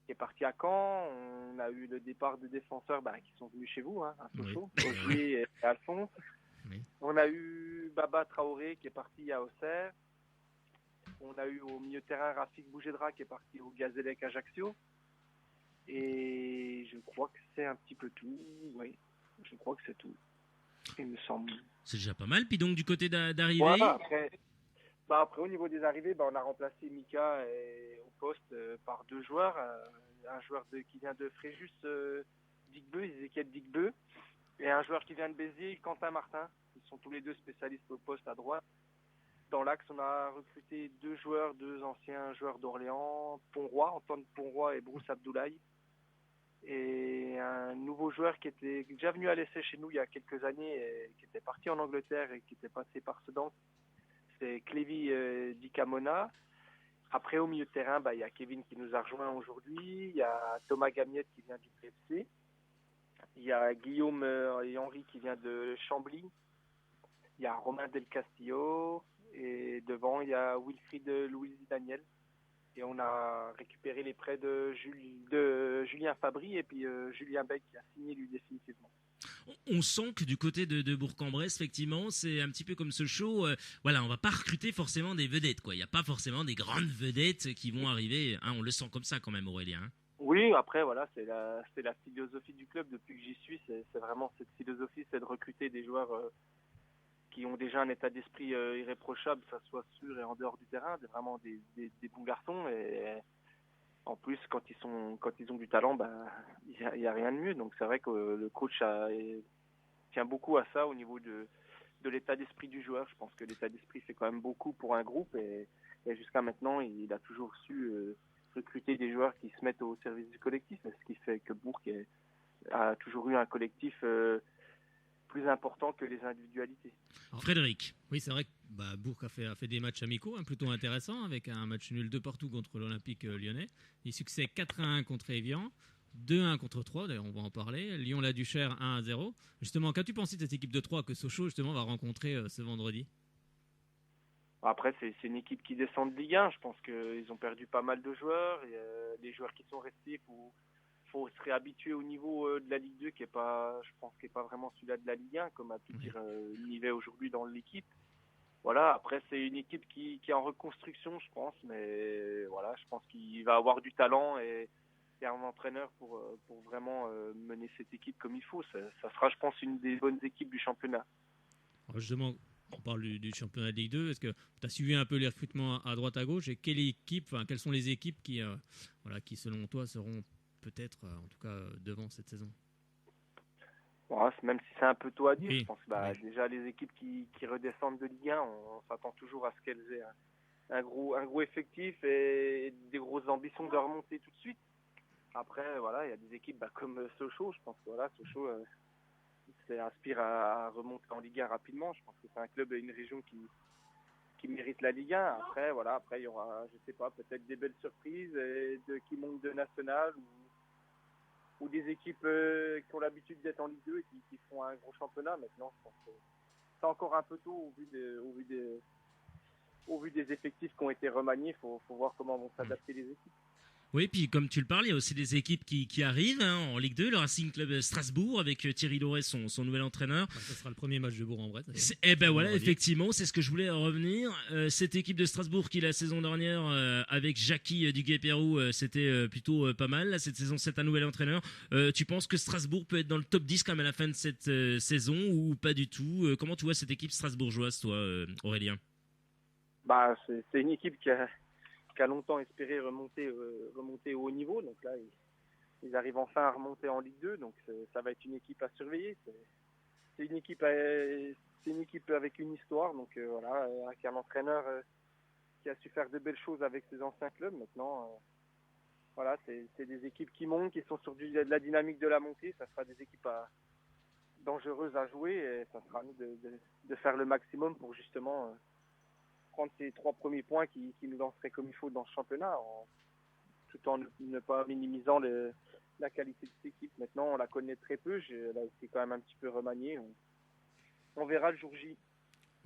Qui est parti à Caen. On a eu le départ de défenseurs qui sont venus chez vous, à Sochaux, Ogier et Alphonse. Oui. On a eu Baba Traoré qui est parti à Auxerre. On a eu au milieu de terrain Rafik Bougedra qui est parti au Gazélec Ajaccio. Et je crois que c'est un petit peu tout. Oui, je crois que c'est tout. Il me semble. C'est déjà pas mal. Puis donc du côté d'arrivée. Voilà, après, au niveau des arrivées, on a remplacé Mika au poste par deux joueurs. Un joueur qui vient de Fréjus, Digbeu, Ezekiel Digbeu, et un joueur qui vient de Béziers, Quentin Martin. Ils sont tous les deux spécialistes au poste à droite. Dans l'axe, on a recruté deux anciens joueurs d'Orléans, Antoine Ponroy et Bruce Abdoulaye. Et un nouveau joueur qui était déjà venu à l'essai chez nous il y a quelques années, et qui était parti en Angleterre et qui était passé par Sedan. C'est Clévy Dicamona. Après, au milieu de terrain, il y a Kevin qui nous a rejoint aujourd'hui. Il y a Thomas Gamiette qui vient du PFC. Il y a Guillaume et Henri qui vient de Chambly. Il y a Romain Del Castillo. Et devant, il y a Wilfried Louis Daniel. Et on a récupéré les prêts de Julien Fabry et puis Julien Beck qui a signé lui définitivement. On sent que du côté de Bourg-en-Bresse, effectivement, c'est un petit peu comme ce show. Voilà, on va pas recruter forcément des vedettes, quoi. Il n'y a pas forcément des grandes vedettes qui vont arriver. Hein, on le sent comme ça quand même, Aurélien. Hein. Oui, après, voilà, c'est la philosophie du club depuis que j'y suis. C'est vraiment cette philosophie, c'est de recruter des joueurs qui ont déjà un état d'esprit irréprochable, que ça soit sur et en dehors du terrain, vraiment des bons garçons. Et en plus, quand ils ont du talent, il y a rien de mieux. Donc c'est vrai que le coach tient beaucoup à ça au niveau de l'état d'esprit du joueur. Je pense que l'état d'esprit c'est quand même beaucoup pour un groupe et jusqu'à maintenant, il a toujours su recruter des joueurs qui se mettent au service du collectif, ce qui fait que Bourg a toujours eu un collectif plus important que les individualités. Frédéric. Oui, c'est vrai que Bourg a fait des matchs amicaux plutôt intéressants avec un match nul de partout contre l'Olympique lyonnais. Il succès 4-1 contre Évian, 2-1 contre Troyes, d'ailleurs on va en parler. Lyon-la-Duchère 1-0. Justement, qu'as-tu pensé de cette équipe de Troyes que Sochaux justement va rencontrer ce vendredi? Après, c'est une équipe qui descend de Ligue 1. Je pense qu'ils ont perdu pas mal de joueurs. Et, les joueurs qui sont restés, faut se réhabituer au niveau de la Ligue 2 qui est pas vraiment celui-là de la Ligue 1 comme a pu dire Nivet aujourd'hui dans l'équipe. Voilà, après c'est une équipe qui est en reconstruction je pense, mais voilà, je pense qu'il va avoir du talent et un entraîneur pour vraiment mener cette équipe comme il faut. Ça sera je pense une des bonnes équipes du championnat. Alors justement, on parle du championnat de Ligue 2. Est-ce que tu as suivi un peu les recrutements à droite à gauche et quelles sont les équipes qui selon toi seront peut-être, en tout cas, devant cette saison? Bon, même si c'est un peu tôt à dire, je pense que déjà les équipes qui redescendent de Ligue 1, on s'attend toujours à ce qu'elles aient un gros effectif et des grosses ambitions de remonter tout de suite. Après, voilà, il y a des équipes comme Sochaux, je pense que voilà, Sochaux aspire à remonter en Ligue 1 rapidement. Je pense que c'est un club et une région qui mérite la Ligue 1. Après, il y aura, je sais pas, peut-être des belles surprises qui montent de national ou des équipes qui ont l'habitude d'être en Ligue 2 et qui font un gros championnat. Maintenant, je pense que c'est encore un peu tôt au vu des effectifs qui ont été remaniés. Il faut voir comment vont s'adapter les équipes. Oui, puis comme tu le parles, il y a aussi des équipes qui arrivent en Ligue 2. Le Racing Club Strasbourg avec Thierry Laurey, son nouvel entraîneur. Ce sera le premier match de Bourg-en-Bresse. Voilà, effectivement, c'est ce que je voulais revenir. Cette équipe de Strasbourg qui, la saison dernière, avec Jackie Duguay-Pérou, c'était plutôt pas mal. Là, cette saison, c'est un nouvel entraîneur. Tu penses que Strasbourg peut être dans le top 10 quand même à la fin de cette saison ou pas du tout? Comment tu vois cette équipe strasbourgeoise, toi, Aurélien? C'est une équipe qui a longtemps espéré remonter au haut niveau. Donc là, ils arrivent enfin à remonter en Ligue 2. Donc ça va être une équipe à surveiller. C'est une équipe avec une histoire. Donc voilà, avec un entraîneur qui a su faire de belles choses avec ses anciens clubs. Maintenant, voilà, c'est des équipes qui montent, qui sont sur de la dynamique de la montée. Ça sera des équipes dangereuses à jouer. Et ça sera à nous de faire le maximum pour justement prendre ces 3 premiers points qui nous lanceraient comme il faut dans ce championnat, tout en ne pas minimisant la qualité de cette équipe. Maintenant, on la connaît très peu, elle a été quand même un petit peu remaniée. On verra le jour J.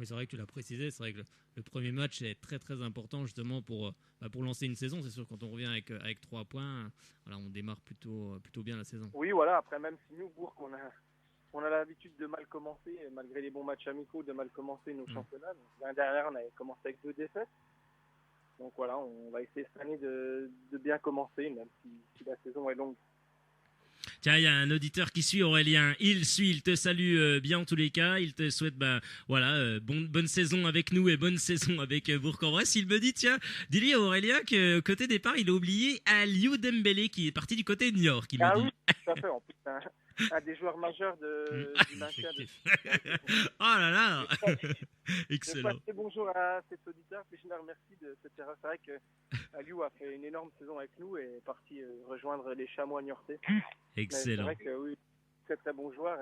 Oui, c'est vrai que tu l'as précisé, c'est vrai que le premier match est très très important justement pour lancer une saison. C'est sûr, quand on revient avec 3 points, voilà, on démarre plutôt bien la saison. Oui, voilà, après même si nous, Bourg, on a l'habitude de mal commencer, malgré les bons matchs amicaux, de mal commencer nos championnats. L'année dernière, on avait commencé avec 2 défaites. Donc voilà, on va essayer cette année de bien commencer, même si la saison est longue. Tiens, il y a un auditeur qui suit, Aurélien. Il te salue bien en tous les cas. Il te souhaite bonne saison avec nous et bonne saison avec Bourg-en-Bresse. Il me dit, tiens, dis-lui à Aurélien que côté départ, il a oublié Aliou Dembélé qui est parti du côté de New York. Oui, tout à fait. En plus, un des joueurs majeurs du maintien. Oh là là. Excellent. Je passe bonjour à cet auditeur, puis je le remercie de ce terrain. C'est vrai que Aliou a fait une énorme saison avec nous et est parti rejoindre les Chamois niortais. Excellent. Mais c'est vrai que oui, très très bon joueur.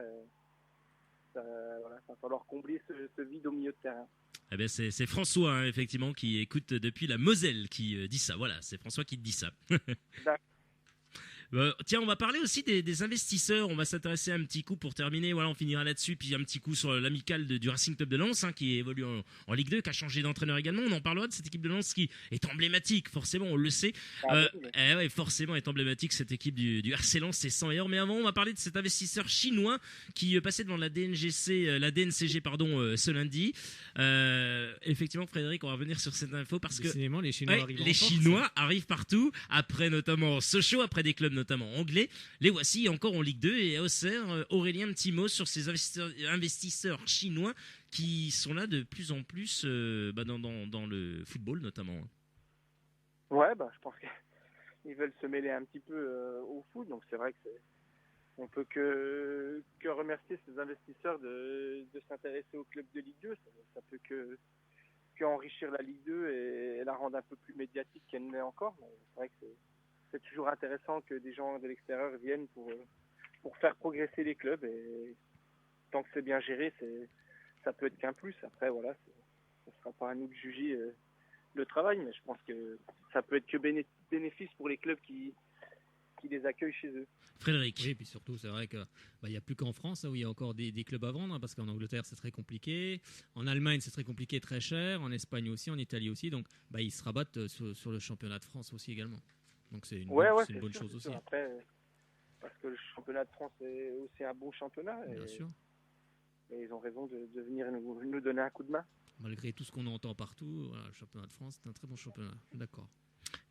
Ça va falloir combler ce vide au milieu de terrain. Eh bien, c'est François, effectivement, qui écoute depuis la Moselle, qui dit ça. Voilà, c'est François qui te dit ça. Tiens, on va parler aussi des investisseurs. On va s'intéresser un petit coup pour terminer. Voilà, on finira là-dessus. Puis un petit coup sur l'amicale du Racing Club de Lens, qui évolue en Ligue 2, qui a changé d'entraîneur également. On en parlera de cette équipe de Lens qui est emblématique, forcément, on le sait. Ouais, forcément, est emblématique cette équipe du RC Lens, c'est 100 meilleurs. Mais avant, on va parler de cet investisseur chinois qui passait devant la DNCG, ce lundi. Effectivement, Frédéric, on va revenir sur cette info parce que les Chinois arrivent partout. Après, notamment Sochaux, après des clubs notamment anglais. Les voici encore en Ligue 2 et à Auxerre. Aurélien, un petit mot sur ces investisseurs chinois qui sont là de plus en plus dans le football notamment. Ouais, je pense qu'ils veulent se mêler un petit peu au foot, donc c'est vrai que on peut que remercier ces investisseurs de s'intéresser au club de Ligue 2. Ça peut que enrichir la Ligue 2 et la rendre un peu plus médiatique qu'elle ne l'est encore. Mais c'est vrai que c'est toujours intéressant que des gens de l'extérieur viennent pour faire progresser les clubs. Et tant que c'est bien géré, ça peut être qu'un plus. Après, voilà, ce ne sera pas à nous de juger le travail, mais je pense que ça peut être que bénéfice pour les clubs qui les accueillent chez eux. Frédéric. Oui, et puis surtout, c'est vrai qu'il n'y a plus qu'en France où il y a encore des clubs à vendre, parce qu'en Angleterre, c'est très compliqué. En Allemagne, c'est très compliqué, très cher. En Espagne aussi, en Italie aussi. Donc, ils se rabattent sur le championnat de France aussi également. Donc, c'est une bonne chose aussi. Après, parce que le championnat de France est aussi un bon championnat. Bien sûr. Et ils ont raison de venir nous donner un coup de main. Malgré tout ce qu'on entend partout, le championnat de France, c'est un très bon championnat. D'accord.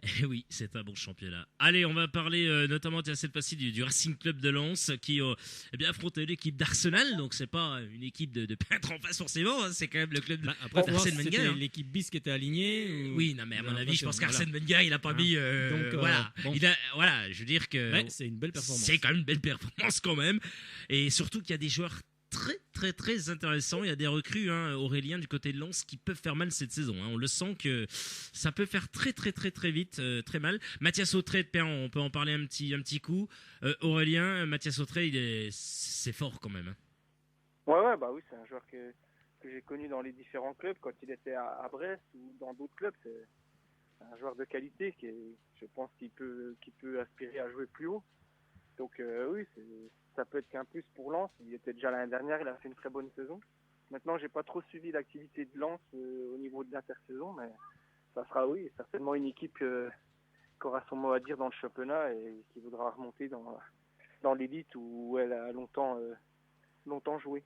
Eh oui, c'est un bon championnat. Allez, on va parler notamment cette fois-ci du Racing Club de Lens qui affrontait l'équipe d'Arsenal. Donc c'est pas une équipe de peintres en face forcément, hein, c'est quand même le club d'Arsène Wenger. C'était l'équipe bis qui était alignée. Oui, non mais à mon avis, je pense qu'Arsène Wenger, il a pas mis. Voilà, je veux dire que c'est une belle performance. C'est quand même une belle performance quand même, et surtout qu'il y a des joueurs très très très intéressant. Il y a des recrues, Aurélien, du côté de Lens qui peuvent faire mal cette saison. On le sent que ça peut faire très très très très vite, très mal. Mathias Autré, on peut en parler un petit coup. Aurélien, Mathias Autré, c'est fort quand même. Oui, c'est un joueur que j'ai connu dans les différents clubs quand il était à Brest ou dans d'autres clubs. C'est un joueur de qualité je pense qu'il peut aspirer à jouer plus haut. Donc ça peut être qu'un plus pour Lens. Il était déjà l'année dernière, il a fait une très bonne saison. Maintenant, j'ai pas trop suivi l'activité de Lens au niveau de l'intersaison, mais ça sera certainement une équipe qui aura son mot à dire dans le championnat et qui voudra remonter dans l'élite où elle a longtemps joué.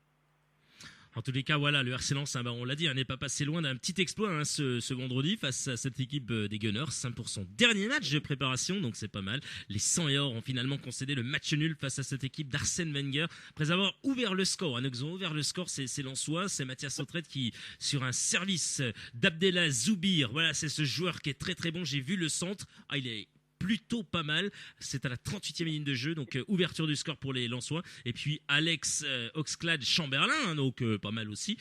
En tous les cas, voilà, le RC Lens, on l'a dit, n'est pas passé loin d'un petit exploit ce vendredi face à cette équipe des Gunners. 5 pour son dernier match de préparation, donc c'est pas mal. Les 100 et or ont finalement concédé le match nul face à cette équipe d'Arsène Wenger. Après avoir ouvert le score, ils ont ouvert le score, c'est Lensois, c'est Mathias Sautrette qui, sur un service d'Abdellah Zoubir, voilà, c'est ce joueur qui est très très bon. J'ai vu le centre, il est plutôt pas mal, c'est à la 38e minute de jeu, donc ouverture du score pour les Lensois, et puis Alex Oxlade-Chamberlain, donc pas mal aussi,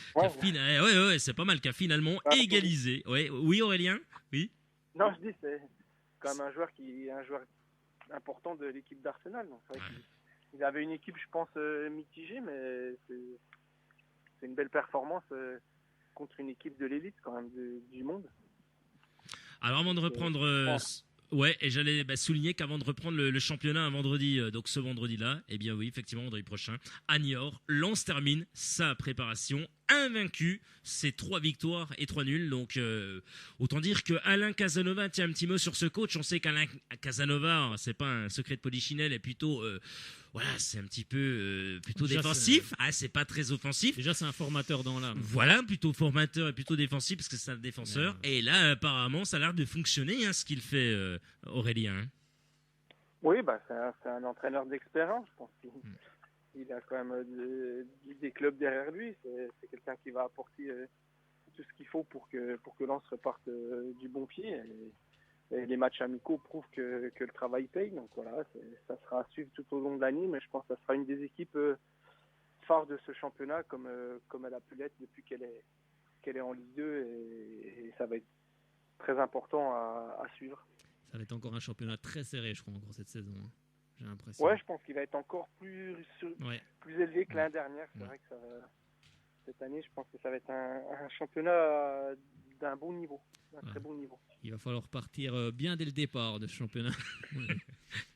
c'est pas mal, qui a finalement égalisé. Oui Aurélien, oui. Non, je dis c'est quand même un joueur important de l'équipe d'Arsenal, donc c'est vrai qu'il avait une équipe, je pense, mitigée, mais c'est une belle performance contre une équipe de l'élite quand même du monde. Alors avant de reprendre et j'allais souligner qu'avant de reprendre le championnat un vendredi, donc ce vendredi-là, eh bien oui, effectivement, vendredi prochain, à Niort, Lens termine sa préparation invaincu, c'est 3 victoires et 3 nuls, donc autant dire que Alain Casanova tient un petit mot sur ce coach. On sait qu'Alain Casanova, c'est pas un secret de polichinelle, est plutôt c'est un petit peu plutôt déjà défensif, c'est pas très offensif. Déjà c'est un formateur dans l'âme. Voilà, plutôt formateur et plutôt défensif parce que c'est un défenseur. Et là apparemment ça a l'air de fonctionner ce qu'il fait Aurélien. Oui, c'est un entraîneur d'expérience, je pense. Il a quand même des clubs derrière lui. C'est quelqu'un qui va apporter tout ce qu'il faut pour que Lens reparte du bon pied. Et les matchs amicaux prouvent que le travail paye. Donc voilà, ça sera à suivre tout au long de l'année. Mais je pense que ça sera une des équipes phares de ce championnat, comme elle a pu l'être depuis qu'elle est en Ligue 2. Et ça va être très important à suivre. Ça va être encore un championnat très serré, je crois, encore cette saison. J'ai l'impression. Ouais, je pense qu'il va être encore plus élevé que l'année dernière. C'est vrai que cette année, je pense que ça va être un championnat d'un bon niveau, très bon niveau. Il va falloir partir bien dès le départ de ce championnat.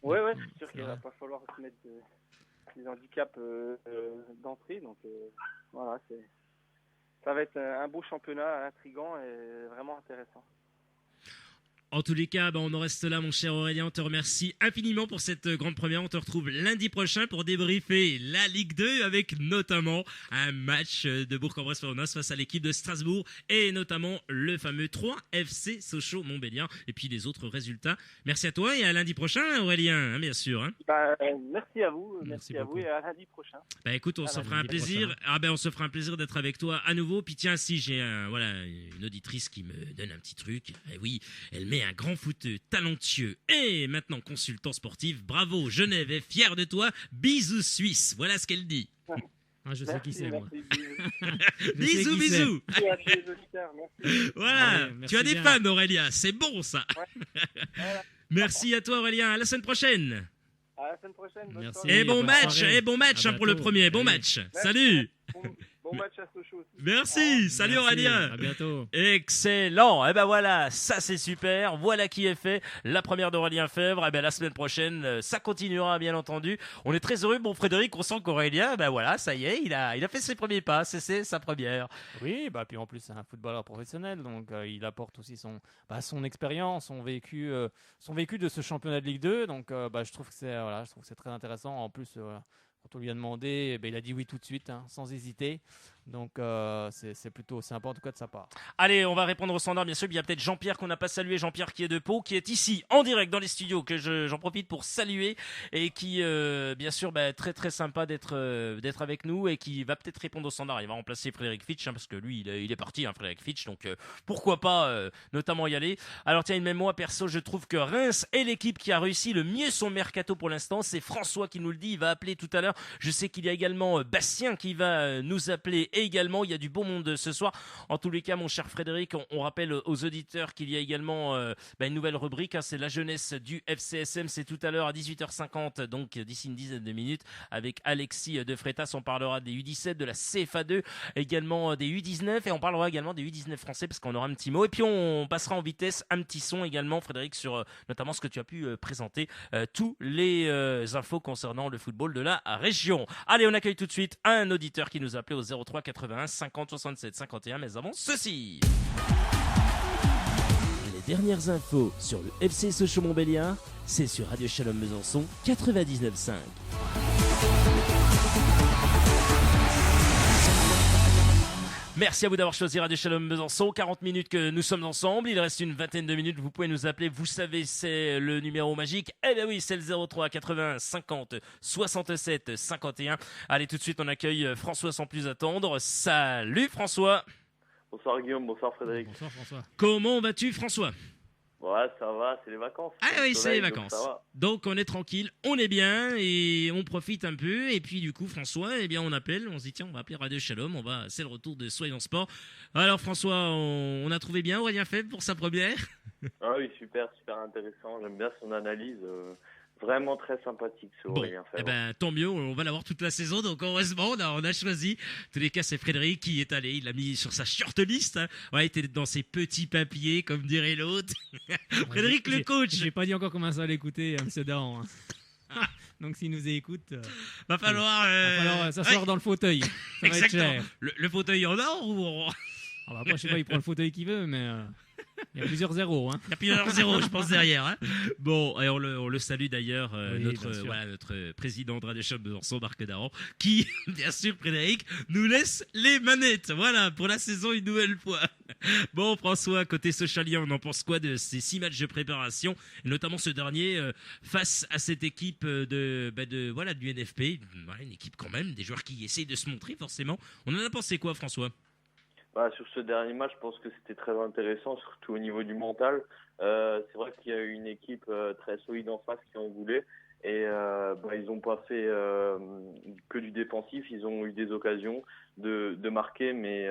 Ouais, c'est sûr qu'il va pas falloir se mettre des handicaps d'entrée. Donc voilà, ça va être un beau championnat, intriguant et vraiment intéressant. En tous les cas, on en reste là, mon cher Aurélien. On te remercie infiniment pour cette grande première. On te retrouve lundi prochain pour débriefer la Ligue 2 avec notamment un match de Bourg-en-Bresse face à l'équipe de Strasbourg et notamment le fameux 3 FC Sochaux-Montbéliard et puis les autres résultats. Merci à toi et à lundi prochain, Aurélien, bien sûr. Merci à vous. Merci à vous et à lundi prochain. Écoute, on se fera un plaisir. On se fera un plaisir d'être avec toi à nouveau. Puis tiens, si j'ai une auditrice qui me donne un petit truc. Oui, elle met un grand footeux talentueux et maintenant consultant sportif. Bravo, Genève est fière de toi. Bisous Suisse. Voilà ce qu'elle dit. Je sais qui c'est, moi. Bisous. Voilà, tu as des fans, Aurélien. C'est bon, ça. Merci à toi, Aurélien. À la semaine prochaine. À la semaine prochaine. Merci. Et bon match pour le premier. Bon match. Salut. Bon match à Sochaux aussi. Merci, salut Aurélien. À bientôt. Excellent. Voilà, ça c'est super. Voilà qui est fait. La première d'Aurélien Fèvre. La semaine prochaine, ça continuera bien entendu. On est très heureux. Bon Frédéric, on sent qu'Aurélien, voilà, ça y est, il a fait ses premiers pas. C'est sa première. Oui, puis en plus c'est un footballeur professionnel, donc il apporte aussi son expérience, son vécu de ce championnat de Ligue 2. Donc je trouve que c'est très intéressant. En plus. Quand on lui a demandé, il a dit oui tout de suite, sans hésiter. Donc c'est plutôt sympa en tout cas de sa part. Allez, on va répondre au standard bien sûr. Il y a peut-être Jean-Pierre qu'on n'a pas salué, Jean-Pierre qui est de Pau, qui est ici en direct dans les studios, que j'en profite pour saluer et qui bien sûr très très sympa d'être avec nous et qui va peut-être répondre au standard. Il va remplacer Frédéric Fitch parce que lui il est parti, Frédéric Fitch, donc pourquoi pas notamment y aller. Alors tiens, même moi perso je trouve que Reims est l'équipe qui a réussi le mieux son mercato pour l'instant. C'est François qui nous le dit, il va appeler tout à l'heure. Je sais qu'il y a également Bastien qui va nous appeler. Et également, il y a du beau monde ce soir. En tous les cas, mon cher Frédéric, on rappelle aux auditeurs qu'il y a également une nouvelle rubrique. C'est la jeunesse du FCSM. C'est tout à l'heure à 18h50, donc d'ici une dizaine de minutes, avec Alexis de Freitas. On parlera des U17, de la CFA2, également des U19. Et on parlera également des U19 français parce qu'on aura un petit mot. Et puis, on passera en vitesse un petit son également, Frédéric, sur notamment ce que tu as pu présenter, tous les infos concernant le football de la région. Allez, on accueille tout de suite un auditeur qui nous a appelé au 03 81 50 67 51, mais avant ceci. dernières infos sur le FC Sochaux-Montbéliard, c'est sur Radio Shalom Besançon 99.5. Merci à vous d'avoir choisi Radio Shalom Besançon. 40 minutes que nous sommes ensemble. Il reste une vingtaine de minutes. Vous pouvez nous appeler. Vous savez, c'est le numéro magique. Eh bien oui, c'est le 03 80 50 67 51. Allez, tout de suite, on accueille François sans plus attendre. Salut François. Bonsoir Guillaume, bonsoir Frédéric. Bonsoir François. Comment vas-tu François? Ouais, ça va, c'est les vacances. Ah oui, c'est les donc vacances. ça va. Donc on est tranquille, on est bien et on profite un peu. Et puis du coup, François, eh bien on appelle, on se dit tiens, on va appeler Radio Shalom, c'est le retour de Soyons Sport. Alors François, on a trouvé bien Aurélien Faible pour sa première. Ah oui, super intéressant. J'aime bien son analyse. Vraiment très sympathique ce Aurélien Faible. Eh ben, tant mieux, on va l'avoir toute la saison, donc heureusement on a choisi. En tous les cas, c'est Frédéric qui est allé, il l'a mis sur sa shortlist. Hein. Ouais, il était dans ses petits papiers, comme dirait l'autre. Frédéric le coach. J'ai pas dit encore comment ça allait coûter, monsieur Dahan. Hein. Donc s'il nous écoute, va falloir s'asseoir dans le fauteuil. Ça va être cher. Le fauteuil en or ou après, je sais pas, il prend le fauteuil qu'il veut, mais il y a plusieurs zéros. Hein. Il y a plusieurs zéros, je pense, derrière. Hein. Bon, et on le salue d'ailleurs, oui, notre président de Radio Shalom Besançon, Marc Dahan, qui, bien sûr, Frédéric, nous laisse les manettes. Voilà, pour la saison une nouvelle fois. Bon, François, côté Sochalien, on en pense quoi de ces 6 matchs de préparation, et notamment ce dernier face à cette équipe du NFP, une équipe quand même, des joueurs qui essayent de se montrer forcément. On en a pensé quoi, François? Sur ce dernier match, je pense que c'était très intéressant, surtout au niveau du mental. C'est vrai qu'il y a eu une équipe très solide en face qui en voulait. Et ils n'ont pas fait que du défensif, ils ont eu des occasions de marquer, mais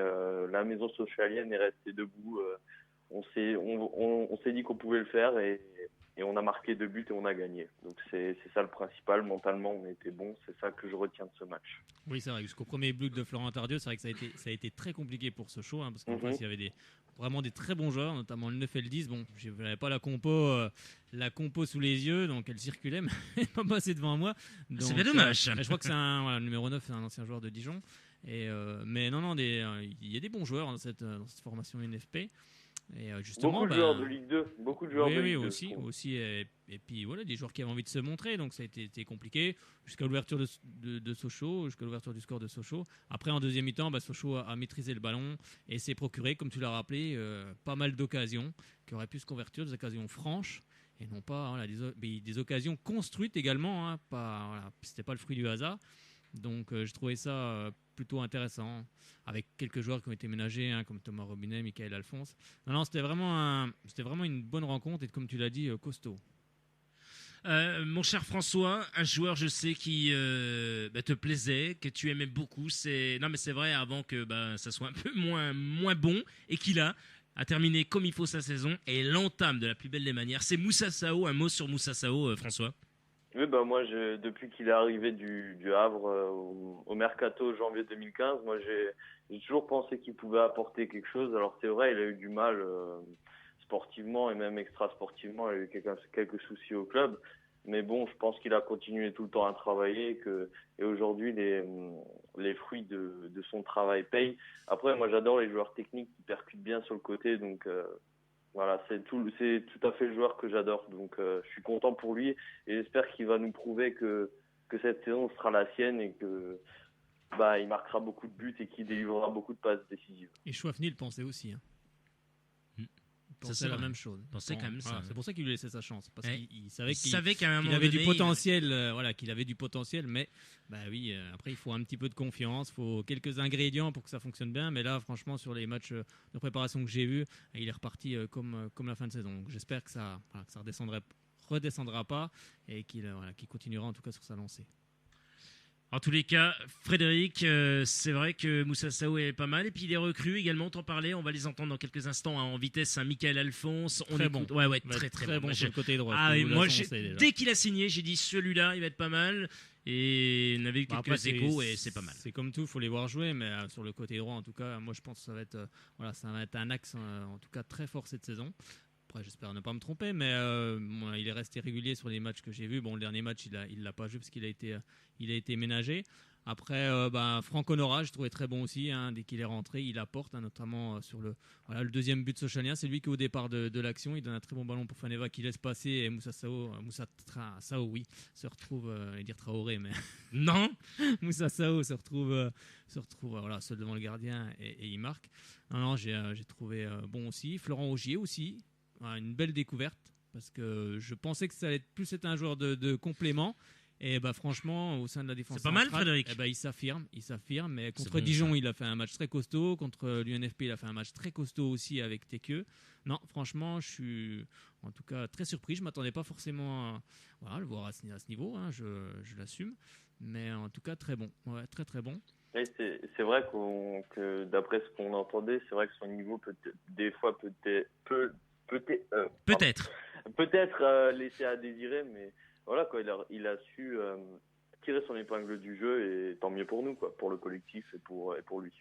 la maison socialienne est restée debout. On s'est dit qu'on pouvait le faire et on a marqué 2 buts et on a gagné. Donc c'est ça le principal, mentalement on était bon, c'est ça que je retiens de ce match. Oui, c'est vrai, jusqu'au premier but de Florent Tardieu, c'est vrai que ça a été très compliqué pour Sochaux, hein, parce qu'en face il y avait vraiment des très bons joueurs, notamment le 9 et le 10. Bon, je n'avais pas la compo sous les yeux, donc elle circulait, mais elle n'est pas passée devant moi. C'est bien dommage. Je crois que c'est le numéro 9, c'est un ancien joueur de Dijon. Mais non, il y a des bons joueurs dans cette formation NFP. Et justement, beaucoup de joueurs de Ligue 2, oui, aussi, et puis voilà, des joueurs qui avaient envie de se montrer, donc ça a été compliqué jusqu'à l'ouverture de Sochaux, jusqu'à l'ouverture du score de Sochaux. Après, en deuxième mi-temps, Sochaux a maîtrisé le ballon et s'est procuré, comme tu l'as rappelé, pas mal d'occasions qui auraient pu se convertir, des occasions franches et non pas des occasions construites également. Hein, c'était pas le fruit du hasard. Donc je trouvais ça plutôt intéressant, avec quelques joueurs qui ont été ménagés, hein, comme Thomas Robinet, Michael Alphonse. Non, c'était vraiment une bonne rencontre et comme tu l'as dit, costaud. Mon cher François, un joueur, je sais, qui te plaisait, que tu aimais beaucoup. C'est vrai, avant que ça soit un peu moins bon, et qu'il a terminé comme il faut sa saison et l'entame de la plus belle des manières. C'est Moussa Sao. Un mot sur Moussa Sao, François? Oui, moi, depuis qu'il est arrivé du Havre au Mercato janvier 2015, moi, j'ai toujours pensé qu'il pouvait apporter quelque chose. Alors, c'est vrai, il a eu du mal sportivement et même extra-sportivement. Il a eu quelques soucis au club. Mais bon, je pense qu'il a continué tout le temps à travailler et aujourd'hui, les fruits de son travail payent. Après, moi, j'adore les joueurs techniques qui percutent bien sur le côté. Donc, voilà, c'est tout à fait le joueur que j'adore. Donc, je suis content pour lui et j'espère qu'il va nous prouver que cette saison sera la sienne et que il marquera beaucoup de buts et qu'il délivrera beaucoup de passes décisives. Et Chouafny le pensait aussi. Hein. Il pensait la même chose. Pensait quand même ça. C'est pour ça qu'il lui laissait sa chance, parce qu'il savait qu'il avait du potentiel. Qu'il avait du potentiel, mais après il faut un petit peu de confiance, il faut quelques ingrédients pour que ça fonctionne bien. Mais là, franchement, sur les matchs de préparation que j'ai vus, il est reparti comme la fin de saison. Donc, j'espère que ça redescendra pas et qu'il continuera en tout cas sur sa lancée. En tous les cas, Frédéric, c'est vrai que Moussa Sao est pas mal. Et puis les recrues également, t'en parlais, on va les entendre dans quelques instants en vitesse. Michael Alphonse, très bon. Ouais, très bon sur le côté droit. Moi, dès qu'il a signé, j'ai dit celui-là, il va être pas mal. Et on avait eu quelques échos et c'est pas mal. C'est comme tout, il faut les voir jouer, mais sur le côté droit, en tout cas, moi je pense que ça va être un axe en tout cas très fort cette saison. Après, j'espère ne pas me tromper, mais il est resté régulier sur les matchs que j'ai vus. Bon, le dernier match, il l'a pas joué parce qu'il a été ménagé. Après, Franck Honora, je trouvais très bon aussi. Dès qu'il est rentré, il apporte, notamment sur le deuxième but de Sochanien. C'est lui qui, au départ de l'action, il donne un très bon ballon pour Faneva qui laisse passer. Et Moussa Sao, se retrouve, dire Traoré, mais non, Moussa Sao se retrouve seul devant le gardien et il marque. Non, j'ai trouvé bon aussi. Florent Augier aussi, une belle découverte parce que je pensais que ça allait plus être un joueur de complément. Et franchement, au sein de la défense c'est pas mal, centrale, Frédéric. Il s'affirme. Mais contre Dijon, il a fait un match très costaud. Contre l'UNFP, il a fait un match très costaud aussi avec Tekeu. Non, franchement, je suis en tout cas très surpris. Je m'attendais pas forcément à le voir à ce niveau. Je l'assume. Mais en tout cas, très bon. Ouais, très très bon. Et c'est vrai que d'après ce qu'on entendait, c'est vrai que son niveau des fois peut-être laisser à désirer, mais voilà quoi, il a su tirer son épingle du jeu et tant mieux pour nous quoi, pour le collectif et pour lui.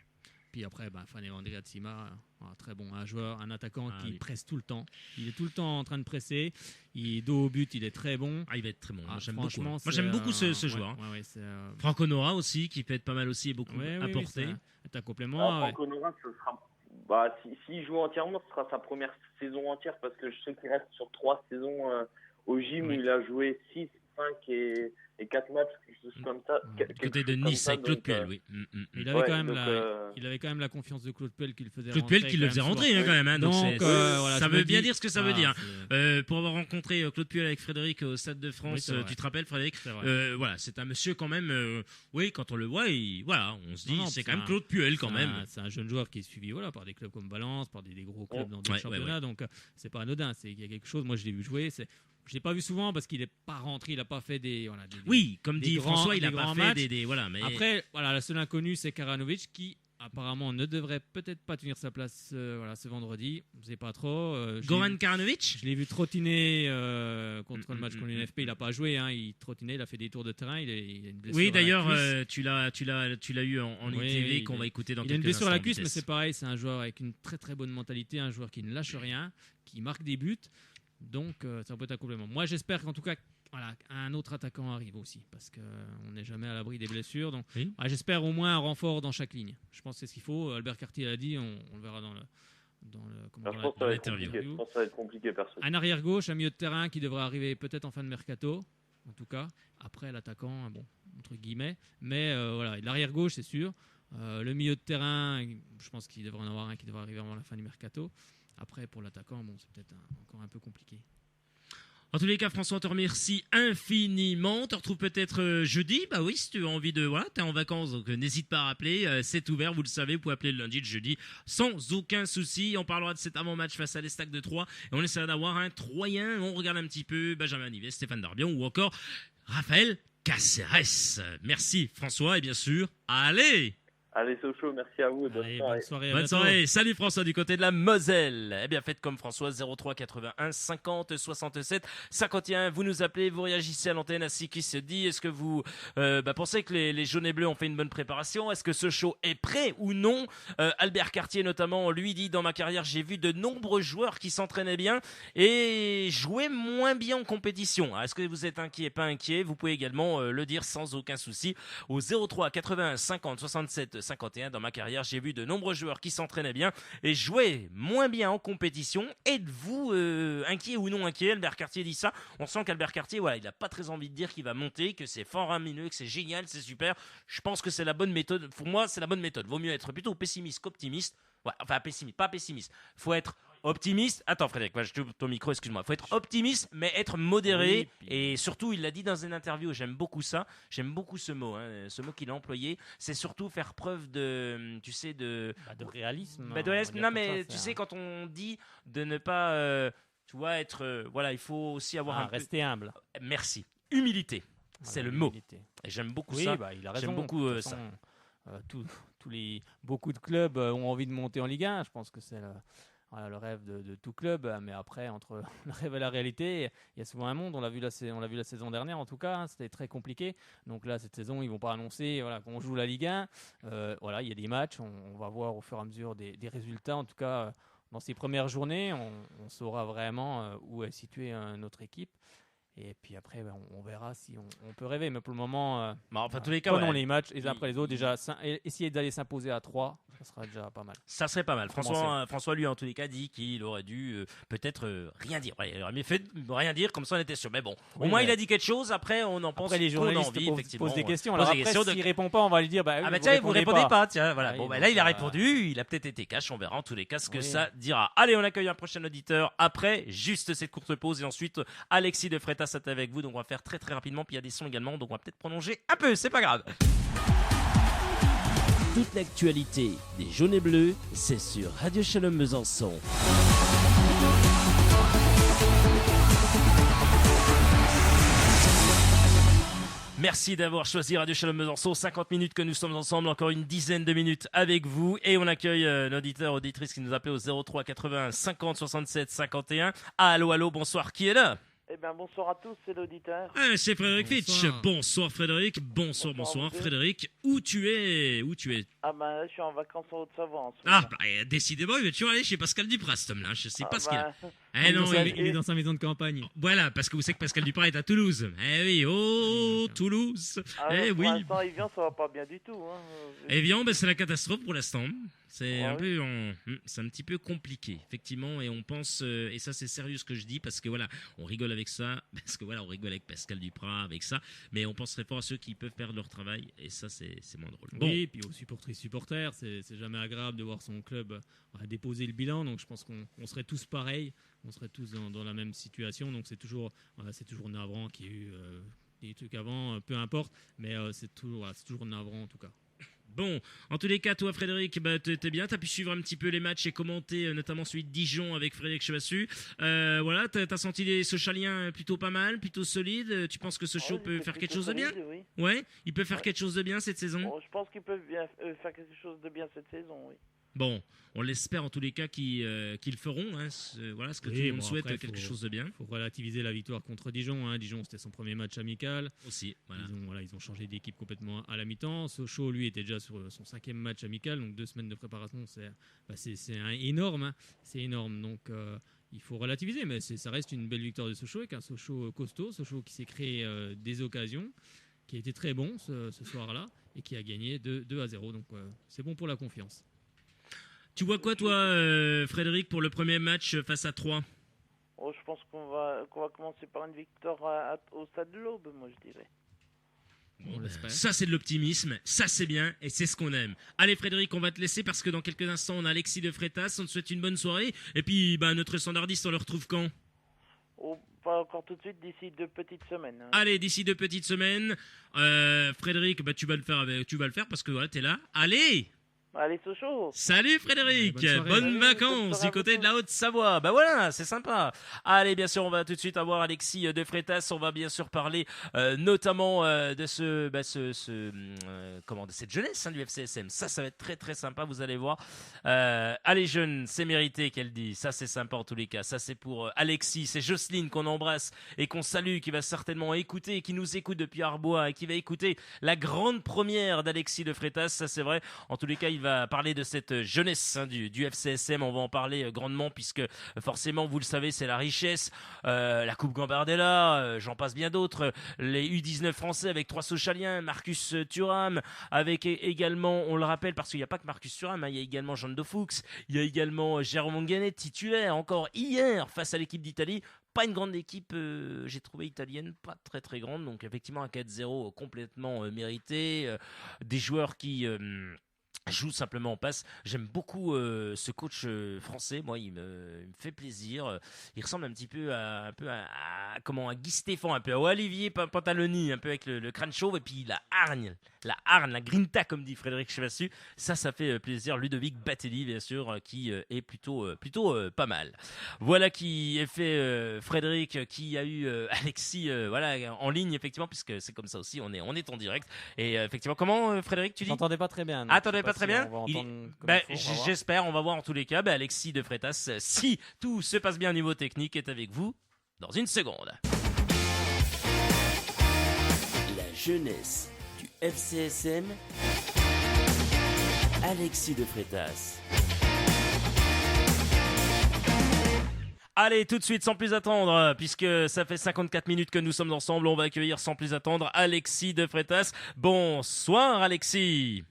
Puis après, Faneva Andreatsima, très bon, un attaquant qui presse tout le temps. Il est tout le temps en train de presser. Dos au but, il est très bon. Il va être très bon. Moi, j'aime beaucoup. Moi, j'aime beaucoup ce joueur. Franck Honora aussi, qui peut être pas mal aussi et beaucoup apporté. C'est un complément. Franck Honora, ce sera. S'il joue entièrement, ce sera sa première saison entière parce que je sais qu'il reste sur 3 saisons au gym où il a joué 6, 5 et 4 matchs, quelque chose comme ça. Côté de Nice avec Claude Puel, oui. Il avait quand même la confiance de Claude Puel qui le faisait rentrer. Claude Puel qui le faisait rentrer quand même. Donc ça veut bien dire ce que ça veut dire. Pour avoir rencontré Claude Puel avec Frédéric au Stade de France, tu te rappelles Frédéric, c'est un monsieur quand même, quand on le voit, on se dit c'est quand même Claude Puel quand même. C'est un jeune joueur qui est suivi par des clubs comme Valence, par des gros clubs dans d'autres championnats, donc c'est pas anodin, il y a quelque chose. Moi je l'ai vu jouer, je l'ai pas vu souvent parce qu'il n'est pas rentré, il n'a pas fait comme dit François, il n'a pas fait des mais après la seule inconnue c'est Karanovic qui apparemment ne devrait peut-être pas tenir sa place ce vendredi, je sais pas trop. Goran Karanovic, je l'ai vu trottiner contre le match contre l'UNFP, il n'a pas joué, il trottinait, il a fait des tours de terrain, il a une blessure. Oui, d'ailleurs tu l'as eu en ITV qu'on va écouter dans quelques instants. Il a une blessure à la cuisse, mais c'est pareil, c'est un joueur avec une très très bonne mentalité, un joueur qui ne lâche rien, qui marque des buts. Donc ça peut être un complément. Moi j'espère qu'en tout cas un autre attaquant arrive aussi parce qu'on n'est jamais à l'abri des blessures. Donc j'espère au moins un renfort dans chaque ligne. Je pense que c'est ce qu'il faut. Albert Cartier l'a dit, on le verra dans l'interview. Je pense que ça va être compliqué perso. Un arrière gauche, un milieu de terrain qui devrait arriver peut-être en fin de mercato. En tout cas, après l'attaquant, entre guillemets. Mais l'arrière gauche c'est sûr. Le milieu de terrain, je pense qu'il devrait en avoir un qui devrait arriver avant la fin du mercato. Après, pour l'attaquant, c'est peut-être encore un peu compliqué. En tous les cas, François, on te remercie infiniment. On te retrouve peut-être jeudi. Oui, si tu as envie de... Voilà, tu es en vacances, donc n'hésite pas à rappeler. C'est ouvert, vous le savez. Vous pouvez appeler le lundi, le jeudi, sans aucun souci. On parlera de cet avant-match face à l'Estac de Troyes. Et on essaiera d'avoir un Troyen. On regarde un petit peu Benjamin Nivet, Stéphane Darbion ou encore Raphaël Caceres. Merci, François. Et bien sûr, Allez, Sochaux, merci à vous. Bonne soirée. Salut François du côté de la Moselle. Eh bien, faites comme François, 03 81 50 67 51. Vous nous appelez, vous réagissez à l'antenne à ce qui se dit. Est-ce que vous pensez que les jaunes et bleus ont fait une bonne préparation? Est-ce que Sochaux est prêt ou non? Albert Cartier notamment, lui dit, dans ma carrière, j'ai vu de nombreux joueurs qui s'entraînaient bien et jouaient moins bien en compétition. Est-ce que vous êtes inquiet, pas inquiet? Vous pouvez également le dire sans aucun souci au 03 81 50 67 51. Dans ma carrière, j'ai vu de nombreux joueurs qui s'entraînaient bien et jouaient moins bien en compétition. Êtes-vous inquiet ou non inquiet? Albert Cartier dit ça. On sent qu'Albert Cartier, il n'a pas très envie de dire qu'il va monter, que c'est faramineux, que c'est génial, c'est super. Je pense que c'est la bonne méthode. Pour moi, c'est la bonne méthode. Vaut mieux être plutôt pessimiste qu'optimiste. Pas pessimiste. Faut être optimiste. Attends, Frédéric, je t'ouvre ton micro, excuse-moi. Faut être optimiste, mais être modéré. Et surtout, il l'a dit dans une interview, j'aime beaucoup ça. J'aime beaucoup ce mot, ce mot qu'il a employé. C'est surtout faire preuve de réalisme. Non, mais tu sais, quand on dit de ne pas, être, il faut aussi avoir rester humble. Merci. Humilité. C'est le mot. Et j'aime beaucoup ça. Il a raison. J'aime beaucoup ça. Beaucoup de clubs ont envie de monter en Ligue 1. Je pense que c'est le rêve de tout club. Mais après, entre le rêve et la réalité, il y a souvent un monde. On l'a vu la saison dernière, en tout cas. C'était très compliqué. Donc là, cette saison, ils ne vont pas annoncer qu'on joue la Ligue 1. Il y a des matchs. On va voir au fur et à mesure des résultats. En tout cas, dans ces premières journées, on saura vraiment où est située notre équipe. Et puis après, on verra si on peut rêver. Mais pour le moment, tous les cas, prenons les matchs les uns après les autres. Déjà, essayer d'aller s'imposer à 3, ça sera déjà pas mal. Ça serait pas mal. François, lui, en tous les cas, dit qu'il aurait dû peut-être rien dire. Il aurait mieux fait de rien dire, comme ça on était sûr. Mais bon, au moins il a dit quelque chose. Après, on en pense les journalistes posent des questions. Alors après, s'il répond pas, on va lui dire tiens, vous répondez pas. Tiens, voilà. Là, il a répondu. Il a peut-être été cash. On verra en tous les cas ce que ça dira. Allez, on accueille un prochain auditeur après juste cette courte pause. Et ensuite, Alexis de Freitas est avec vous. Donc, on va faire très très rapidement. Puis il y a des sons également. Donc, on va peut-être prolonger un peu. C'est pas grave. Toute l'actualité des jaunes et bleus, c'est sur Radio Shalom Besançon. Merci d'avoir choisi Radio Shalom Besançon. 50 minutes que nous sommes ensemble, encore une dizaine de minutes avec vous. Et on accueille un auditeur, auditrice qui nous appelait au 03 81 50 67 51. Allô, bonsoir, qui est là ? Eh bien, bonsoir à tous, c'est l'auditeur. C'est Frédéric Fitch. Bonsoir Frédéric. Bonsoir Frédéric. Où tu es Ah ben là, je suis en vacances en Haute-Savoie en ce moment. Décidément, il va toujours aller chez Pascal Duprat, cet homme-là. Je sais pas ce qu'il a. Il est dans sa maison de campagne. Voilà, parce que vous savez que Pascal Duprat est à Toulouse. Toulouse. Pour l'instant, Evian, ça va pas bien du tout. Evian, c'est la catastrophe pour l'instant. C'est un petit peu compliqué, effectivement, et on pense, et ça c'est sérieux ce que je dis, parce que voilà, on rigole avec ça, parce que voilà, on rigole avec Pascal Duprat, avec ça, mais on pense très fort à ceux qui peuvent perdre leur travail, et ça c'est moins drôle. Oui, et puis aux supporters, c'est jamais agréable de voir son club déposer le bilan, donc je pense qu'on serait tous pareils, on serait tous dans la même situation, donc c'est toujours navrant qu'il y ait eu des trucs avant, peu importe, mais c'est toujours navrant en tout cas. Bon, en tous les cas, toi Frédéric, t'es bien, t'as pu suivre un petit peu les matchs et commenter notamment celui de Dijon avec Frédéric Chevassu. Voilà, t'as senti les Sochaliens plutôt pas mal, plutôt solides. Tu penses que Sochaux peut faire quelque chose de bien ? Oui. Ouais, il peut faire quelque chose de bien cette saison ? Je pense qu'il peut bien faire quelque chose de bien cette saison, oui. Bon, on l'espère en tous les cas qu'ils le feront. Voilà ce que tout le monde souhaite, après, quelque chose de bien. Il faut relativiser la victoire contre Dijon. Dijon, c'était son premier match amical. Aussi, voilà. Ils ont changé d'équipe complètement à la mi-temps. Sochaux, lui, était déjà sur son 5e match amical. Donc 2 semaines de préparation, c'est énorme. C'est énorme. Donc il faut relativiser. Mais ça reste une belle victoire de Sochaux, avec un Sochaux costaud. Sochaux qui s'est créé des occasions, qui a été très bon ce soir-là et qui a gagné 2-0. Donc c'est bon pour la confiance. Tu vois quoi, toi, Frédéric, pour le premier match face à Troyes ? Je pense qu'on va commencer par une victoire au Stade de l'Aube, moi, je dirais. Ça, c'est de l'optimisme, ça, c'est bien, et c'est ce qu'on aime. Allez, Frédéric, on va te laisser parce que dans quelques instants, on a Alexis de Freitas. On te souhaite une bonne soirée. Et puis, notre standardiste, on le retrouve quand ? Pas encore tout de suite, d'ici 2 petites semaines. Allez, d'ici 2 petites semaines. Frédéric, tu vas le faire parce que voilà, t'es là. Allez, Sochaux. Salut Frédéric, bonnes vacances du côté de la Haute-Savoie. Voilà, c'est sympa. Allez, bien sûr, on va tout de suite avoir Alexis de Freitas. On va bien sûr parler notamment de de cette jeunesse du FCSM. Ça va être très très sympa, vous allez voir. Allez jeunes, c'est mérité qu'elle dit. Ça c'est sympa en tous les cas. Ça c'est pour Alexis, c'est Jocelyne qu'on embrasse et qu'on salue, qui va certainement écouter, qui nous écoute depuis Arbois et qui va écouter la grande première d'Alexis de Freitas. Ça c'est vrai. En tous les cas, il va parler de cette jeunesse du FCSM. On va en parler grandement puisque forcément, vous le savez, c'est la richesse. La Coupe Gambardella, j'en passe bien d'autres. Les U19 français avec 3 Sochaliens, Marcus Thuram, avec également, on le rappelle parce qu'il n'y a pas que Marcus Thuram, il y a également Jean de Fuchs, il y a également Jérôme Onguenet, titulaire encore hier face à l'équipe d'Italie. Pas une grande équipe, j'ai trouvé italienne, pas très très grande. Donc effectivement un 4-0 complètement mérité. Des joueurs qui joue simplement en passe. J'aime beaucoup ce coach français. Moi, il me fait plaisir. Il ressemble un petit peu à Guy Stéphane, un peu à Olivier Pantaloni, un peu avec le crâne chauve et puis la hargne, la grinta comme dit Frédéric Chevassu. Ça fait plaisir. Ludovic Batelli, bien sûr, qui est plutôt pas mal. Voilà qui est fait Frédéric, qui a eu Alexis en ligne effectivement, puisque c'est comme ça aussi. On est en direct et effectivement. Comment Frédéric, tu dis? J'entendais pas très bien. Attendez pas très bien. J'espère, on va voir en tous les cas. Alexis de Freitas, si tout se passe bien au niveau technique, est avec vous dans une seconde. La jeunesse du FCSM, Alexis de Freitas. Allez, tout de suite, sans plus attendre, puisque ça fait 54 minutes que nous sommes ensemble, on va accueillir sans plus attendre Alexis de Freitas. Bonsoir Alexis.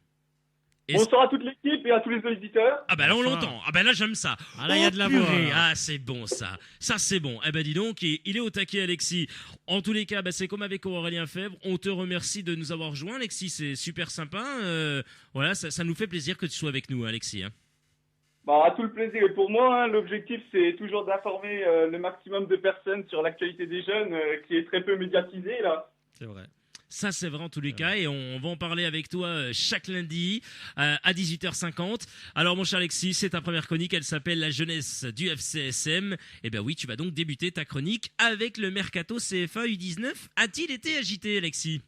Bonsoir à toute l'équipe et à tous les auditeurs. Ah bah là on l'entend, ah bah là j'aime ça. Ah là il y a de la voix. Ah c'est bon ça c'est bon. Eh ben dis donc, il est au taquet Alexis. En tous les cas, c'est comme avec Aurélien Febvre, on te remercie de nous avoir rejoints Alexis, c'est super sympa. Voilà, ça nous fait plaisir que tu sois avec nous Alexis. Tout le plaisir est pour moi. L'objectif c'est toujours d'informer le maximum de personnes sur l'actualité des jeunes qui est très peu médiatisée là. C'est vrai. Ça, c'est vrai en tous les cas et on va en parler avec toi chaque lundi à 18h50. Alors, mon cher Alexis, c'est ta première chronique. Elle s'appelle La jeunesse du FCSM. Eh bien oui, tu vas donc débuter ta chronique avec le Mercato CFA U19. A-t-il été agité, Alexis ?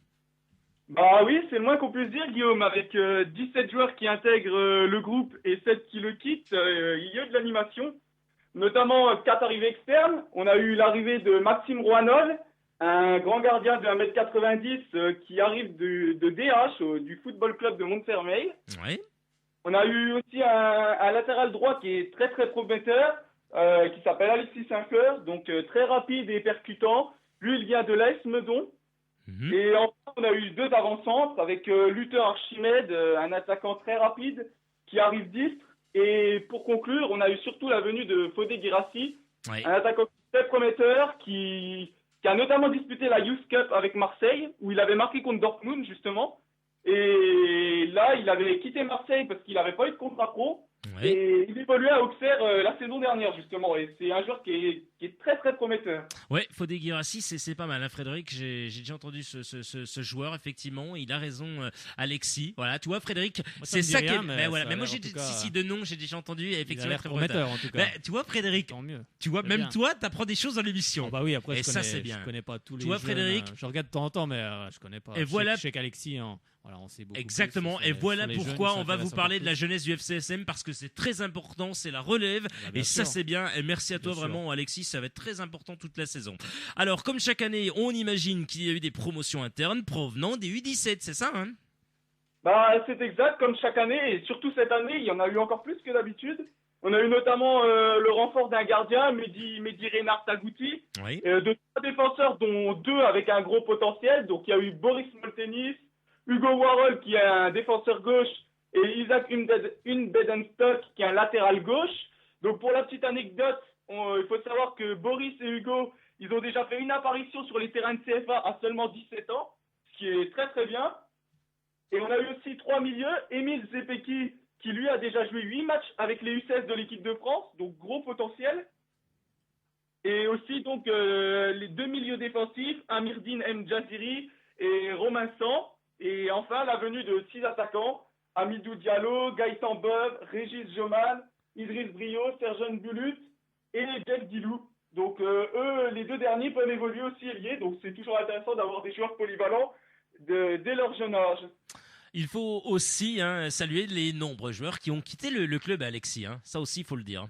Oui, c'est le moins qu'on puisse dire, Guillaume. Avec 17 joueurs qui intègrent le groupe et 7 qui le quittent, il y a eu de l'animation. Notamment 4 arrivées externes. On a eu l'arrivée de Maxime Roanol, un grand gardien de 1m90 qui arrive de DH, du Football Club de Montfermeil. Ouais. On a eu aussi un latéral droit qui est très très prometteur, qui s'appelle Alexis Saint-Fleur, donc très rapide et percutant. Lui, il vient de l'AS Meudon. Mm-hmm. Et enfin, on a eu 2 avant-centres avec Luther Archimède, un attaquant très rapide qui arrive d'Istres. Et pour conclure, on a eu surtout la venue de Fodé Guirassi, un attaquant très prometteur qui a notamment disputé la Youth Cup avec Marseille, où il avait marqué contre Dortmund, justement. Et là, il avait quitté Marseille parce qu'il n'avait pas eu de contrat pro. Ouais. Et il évoluait à Auxerre la saison dernière, justement. Et c'est un joueur qui est très, très prometteur. Ouais, Fodé Guirassi, c'est pas mal, hein, Frédéric. J'ai déjà entendu ce joueur, effectivement. Il a raison, Alexis. Voilà, tu vois, Frédéric, c'est ça qui est. Mais moi, de nom, j'ai déjà entendu. Et effectivement, il a l'air prometteur, en tout cas. Tu vois, Frédéric, tant mieux. Tu vois, même toi, t'apprends des choses dans l'émission. Oui, après, c'est bien. Je connais pas tous les Tu vois, jeunes, Frédéric, je regarde de temps en temps, mais je connais pas. Et voilà. Je sais qu'Alexis, voilà, on sait beaucoup. Exactement. Et voilà pourquoi on va vous parler de la jeunesse du FCSM, parce que c'est très important, c'est la relève. Et ça, c'est bien. Et merci à toi vraiment, Alexis. Ça va être très important toute la saison. Alors, comme chaque année, on imagine qu'il y a eu des promotions internes provenant des U17, c'est ça, hein? C'est exact, comme chaque année, et surtout cette année, il y en a eu encore plus que d'habitude. On a eu notamment le renfort d'un gardien, Mehdi Reynard Tagouti, de 3 défenseurs, dont 2 avec un gros potentiel. Donc il y a eu Boris Moltenis, Hugo Warhol qui est un défenseur gauche, et Isaac Unbedenstock qui est un latéral gauche. Donc pour la petite anecdote, il faut savoir que Boris et Hugo, ils ont déjà fait une apparition sur les terrains de CFA à seulement 17 ans, ce qui est très très bien. Et on a eu aussi 3 milieux, Émile Zepeki, qui lui a déjà joué 8 matchs avec les U16 de l'équipe de France, donc gros potentiel. Et aussi donc les 2 milieux défensifs, Amirdine M. Jaziri et Romain San. Et enfin la venue de 6 attaquants, Amidou Diallo, Gaëtan Beuve, Régis Joman, Idriss Brio, Sergeant Bulut et Jeff Dilou. Donc eux, les 2 derniers peuvent évoluer aussi ailier, donc c'est toujours intéressant d'avoir des joueurs polyvalents dès leur jeune âge. Il faut aussi saluer les nombreux joueurs qui ont quitté le club, Alexis. Ça aussi, il faut le dire.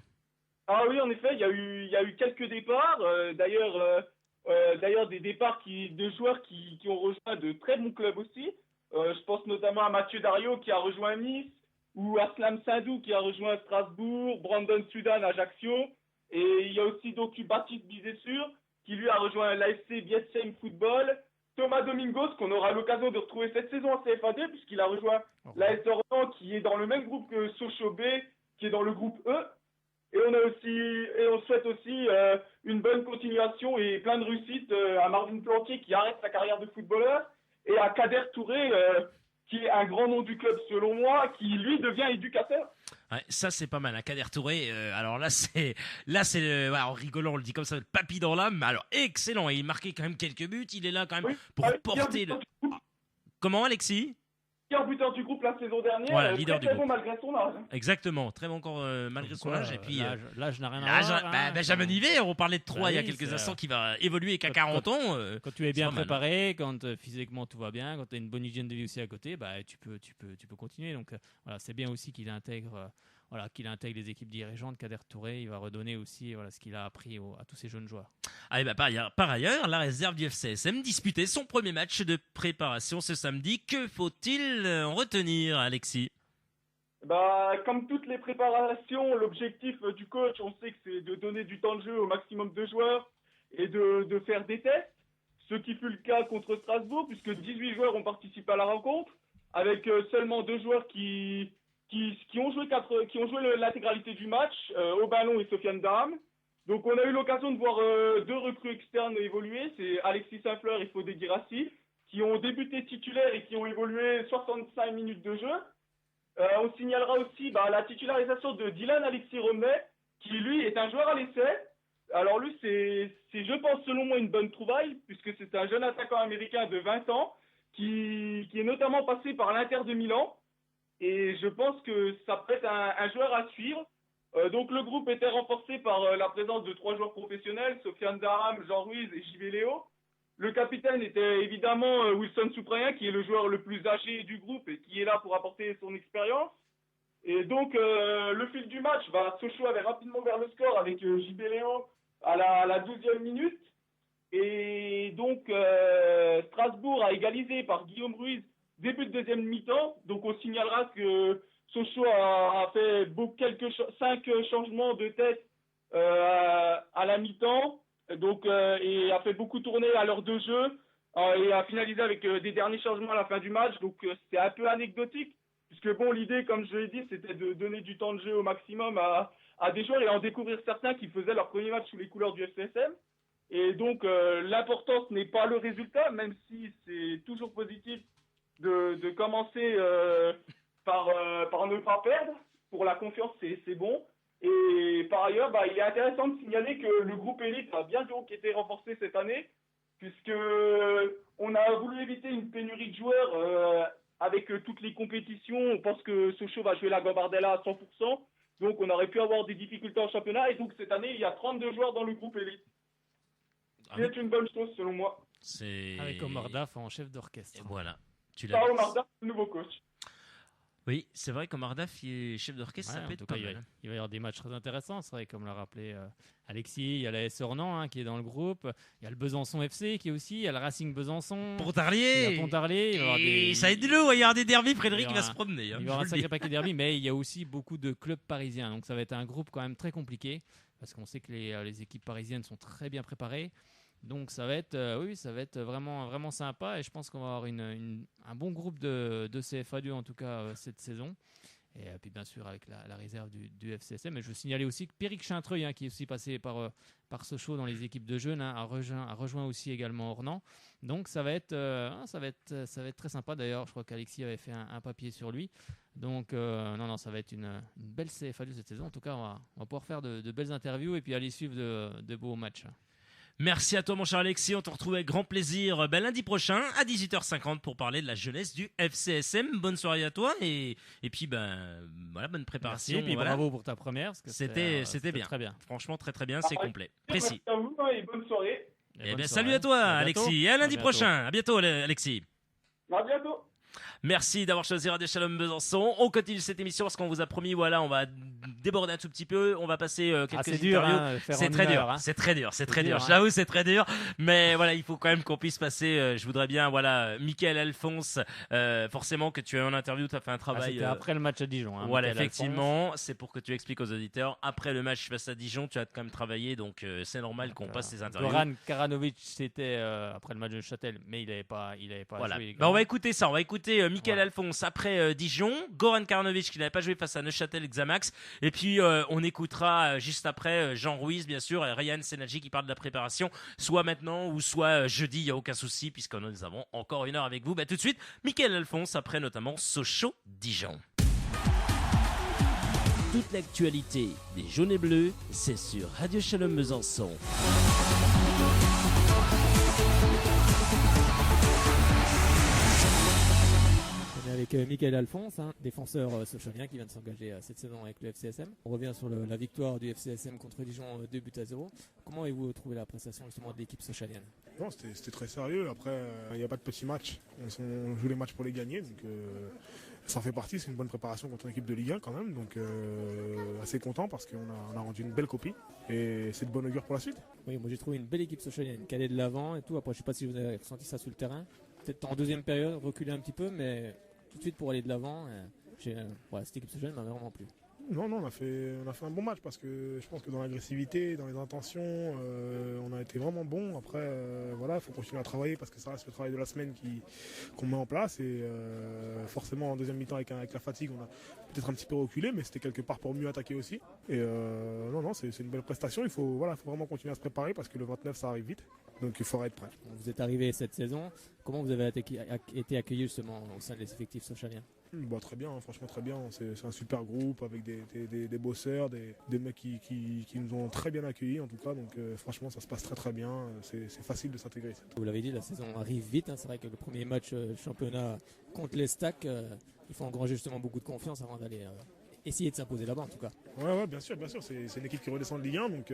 Ah oui, en effet, il y a eu quelques départs. D'ailleurs, des départs de joueurs qui ont rejoint de très bons clubs aussi. Je pense notamment à Mathieu Dario qui a rejoint Nice, ou Aslam Sindou qui a rejoint Strasbourg, Brandon Sudan à Ajaccio. Et il y a aussi donc Baptiste Bizessure qui lui a rejoint l'AFC Biesheim Football. Thomas Domingos, qu'on aura l'occasion de retrouver cette saison en CFA2, puisqu'il a rejoint l'AS Orient, qui est dans le même groupe que Sochaux B, qui est dans le groupe E. Et on souhaite aussi une bonne continuation et plein de réussite à Marvin Plantier, qui arrête sa carrière de footballeur, et à Kader Touré, qui est un grand nom du club selon moi, qui lui devient éducateur. Ouais, ça c'est pas mal, Kader Touré. Alors là c'est en rigolant on le dit comme ça, le papy dans l'âme. Alors excellent, il marquait quand même quelques buts. Il est là quand même pour porter le. Comment, Alexis? Buteur du groupe la saison dernière, voilà, leader du groupe. Bon malgré son âge. Exactement, très bon encore malgré son âge. Et puis l'âge n'a rien à voir. Benjamin Nivet, on parlait de 3 il y a quelques instants, qui va évoluer qu'à 40 ans. Quand tu es bien préparé, quand physiquement tout va bien, quand tu as une bonne hygiène de vie aussi à côté, tu peux continuer. Donc voilà, c'est bien aussi qu'il intègre les équipes dirigeantes. Kader Touré, il va redonner aussi ce qu'il a appris à tous ces jeunes joueurs. Par ailleurs, la réserve du FCSM disputait son premier match de préparation ce samedi. Que faut-il en retenir, Alexis? Comme toutes les préparations, l'objectif du coach, on sait que c'est de donner du temps de jeu au maximum de joueurs et de faire des tests. Ce qui fut le cas contre Strasbourg, puisque 18 joueurs ont participé à la rencontre, avec seulement 2 joueurs qui ont joué l'intégralité du match, Auballon et Sofiane Daham. Donc on a eu l'occasion de voir 2 recrues externes évoluer, c'est Alexis Saint-Fleur et Fodé Guirassi, qui ont débuté titulaires et qui ont évolué 65 minutes de jeu. On signalera aussi la titularisation de Dylan Alexis Romney, qui lui est un joueur à l'essai. Alors lui, c'est je pense selon moi une bonne trouvaille, puisque c'est un jeune attaquant américain de 20 ans, qui est notamment passé par l'Inter de Milan. Et je pense que ça peut être un joueur à suivre. Donc le groupe était renforcé par la présence de 3 joueurs professionnels, Sofiane Daham, Jean Ruiz et JV Léo. Le capitaine était évidemment Wilson Souprayen, qui est le joueur le plus âgé du groupe et qui est là pour apporter son expérience. Et donc le fil du match, Sochaux avait rapidement vers le score avec JB Léo à la 12e minute. Et donc Strasbourg a égalisé par Guillaume Ruiz début de deuxième mi-temps. Donc on signalera que Sochaux a fait 5 changements de tête à la mi-temps. Donc, et a fait beaucoup tourner à l'heure de jeu et a finalisé avec des derniers changements à la fin du match. Donc c'est un peu anecdotique, puisque l'idée, comme je l'ai dit, c'était de donner du temps de jeu au maximum à des joueurs et en découvrir certains qui faisaient leur premier match sous les couleurs du FCSM. Et donc l'importance n'est pas le résultat, même si c'est toujours positif de commencer par ne pas perdre. Pour la confiance, c'est bon. Et par ailleurs, il est intéressant de signaler que le groupe élite a bien été renforcé cette année, puisque on a voulu éviter une pénurie de joueurs avec toutes les compétitions. On pense que Sochaux va jouer la Gambardella à 100%, donc on aurait pu avoir des difficultés en championnat. Et donc cette année, il y a 32 joueurs dans le groupe élite. C'est une bonne chose selon moi. Avec Omar Daf en chef d'orchestre. Et voilà. Omar Daf, nouveau coach. Oui, c'est vrai qu'Omar Daf est chef d'orchestre, ça peut être pas mal. Il va y avoir des matchs très intéressants, c'est vrai, comme l'a rappelé Alexis. Il y a la S Ornans qui est dans le groupe. Il y a le Besançon FC qui est aussi. Il y a le Racing Besançon. Pontarlier. Ça aide le. Il y aura des derbys. Frédéric va se promener. Il va y avoir un sacré paquet de derbys, mais il y a aussi beaucoup de clubs parisiens. Donc ça va être un groupe quand même très compliqué, parce qu'on sait que les équipes parisiennes sont très bien préparées. Donc ça va être, vraiment, vraiment sympa, et je pense qu'on va avoir un bon groupe de CFA2 en tout cas cette saison. Et puis bien sûr avec la réserve du FCSM. Et je veux signaler aussi que Péric Chintreuil, qui est aussi passé par Sochaux dans les équipes de jeunes, a rejoint aussi également Ornans. Donc ça va être très sympa. D'ailleurs, je crois qu'Alexis avait fait un papier sur lui. Donc ça va être une belle CFA2 cette saison. En tout cas, on va pouvoir faire de belles interviews et puis aller suivre de beaux matchs. Merci à toi mon cher Alexis, on te retrouve avec grand plaisir lundi prochain à 18h50 pour parler de la jeunesse du FCSM. Bonne soirée à toi et puis bonne préparation. Merci, et puis bravo pour ta première. C'était bien. Très bien. Franchement très bien, c'est complet. Précis. Merci à vous et bonne soirée. Salut à toi Alexis et à lundi prochain. À bientôt Alexis. À bientôt. Merci d'avoir choisi Radio Shalom Besançon. On continue cette émission parce qu'on vous a promis, on va déborder un tout petit peu. On va passer quelques interviews. C'est très dur. C'est très dur. J'avoue, c'est très dur. Mais il faut quand même qu'on puisse passer. Je voudrais bien, Michael Alphonse. Forcément que tu es en interview, tu as fait un travail. C'était après le match à Dijon. Voilà, effectivement. C'est pour que tu expliques aux auditeurs. Après le match face à Dijon, tu as quand même travaillé. Donc c'est normal qu'on passe ces interviews. Goran Karanovic, c'était après le match de Châtel, mais il n'avait pas joué. On va écouter ça. On va écouter Michael Alphonse après Dijon, Goran Karanovic qui n'avait pas joué face à Neuchâtel Xamax, et puis on écoutera juste après Jean Ruiz bien sûr et Ryan Senadji qui parle de la préparation, soit maintenant ou soit jeudi, il n'y a aucun souci puisque nous avons encore 1 heure avec vous. Tout de suite, Michael Alphonse après notamment Sochaux-Dijon. Toute l'actualité des jaunes et bleus, c'est sur Radio Shalom Besançon. Avec Michael Alphonse, défenseur sochonien qui vient de s'engager cette saison avec le FCSM. On revient sur la victoire du FCSM contre Dijon 2-0. Comment avez-vous trouvé la prestation justement de l'équipe sochalienne? Non, c'était très sérieux. Après, il n'y a pas de petits matchs. On joue les matchs pour les gagner. Donc, ça en fait partie. C'est une bonne préparation contre une équipe de Ligue 1 quand même. Donc assez content parce qu'on a rendu une belle copie. Et c'est de bon augure pour la suite. Oui, moi j'ai trouvé une belle équipe sochalienne, calée de l'avant et tout. Après, je ne sais pas si vous avez ressenti ça sur le terrain. Peut-être en deuxième période, reculer un petit peu, mais tout de suite pour aller de l'avant. match, cette équipe Sochaux m'a vraiment plu. Non, on a fait un bon match parce que je pense que dans l'agressivité, dans les intentions, on a été vraiment bon. Après, il faut continuer à travailler parce que ça reste le travail de la semaine qu'on met en place. Et forcément, en deuxième mi-temps, avec la fatigue, on a peut-être un petit peu reculé, mais c'était quelque part pour mieux attaquer aussi. Et c'est une belle prestation. Il faut vraiment continuer à se préparer parce que le 29, ça arrive vite. Donc il faudra être prêt. Vous êtes arrivé cette saison. Comment vous avez été accueilli justement au sein des effectifs sochaliens? Très bien, franchement très bien. C'est un super groupe avec des bosseurs, des mecs qui nous ont très bien accueillis en tout cas. Donc franchement ça se passe très très bien. C'est facile de s'intégrer. Vous l'avez dit, la saison arrive vite. C'est vrai que le premier match championnat contre les Stacks, il faut engranger justement beaucoup de confiance avant d'aller essayer de s'imposer là-bas en tout cas. Ouais, bien sûr. C'est une équipe qui redescend de Ligue 1, donc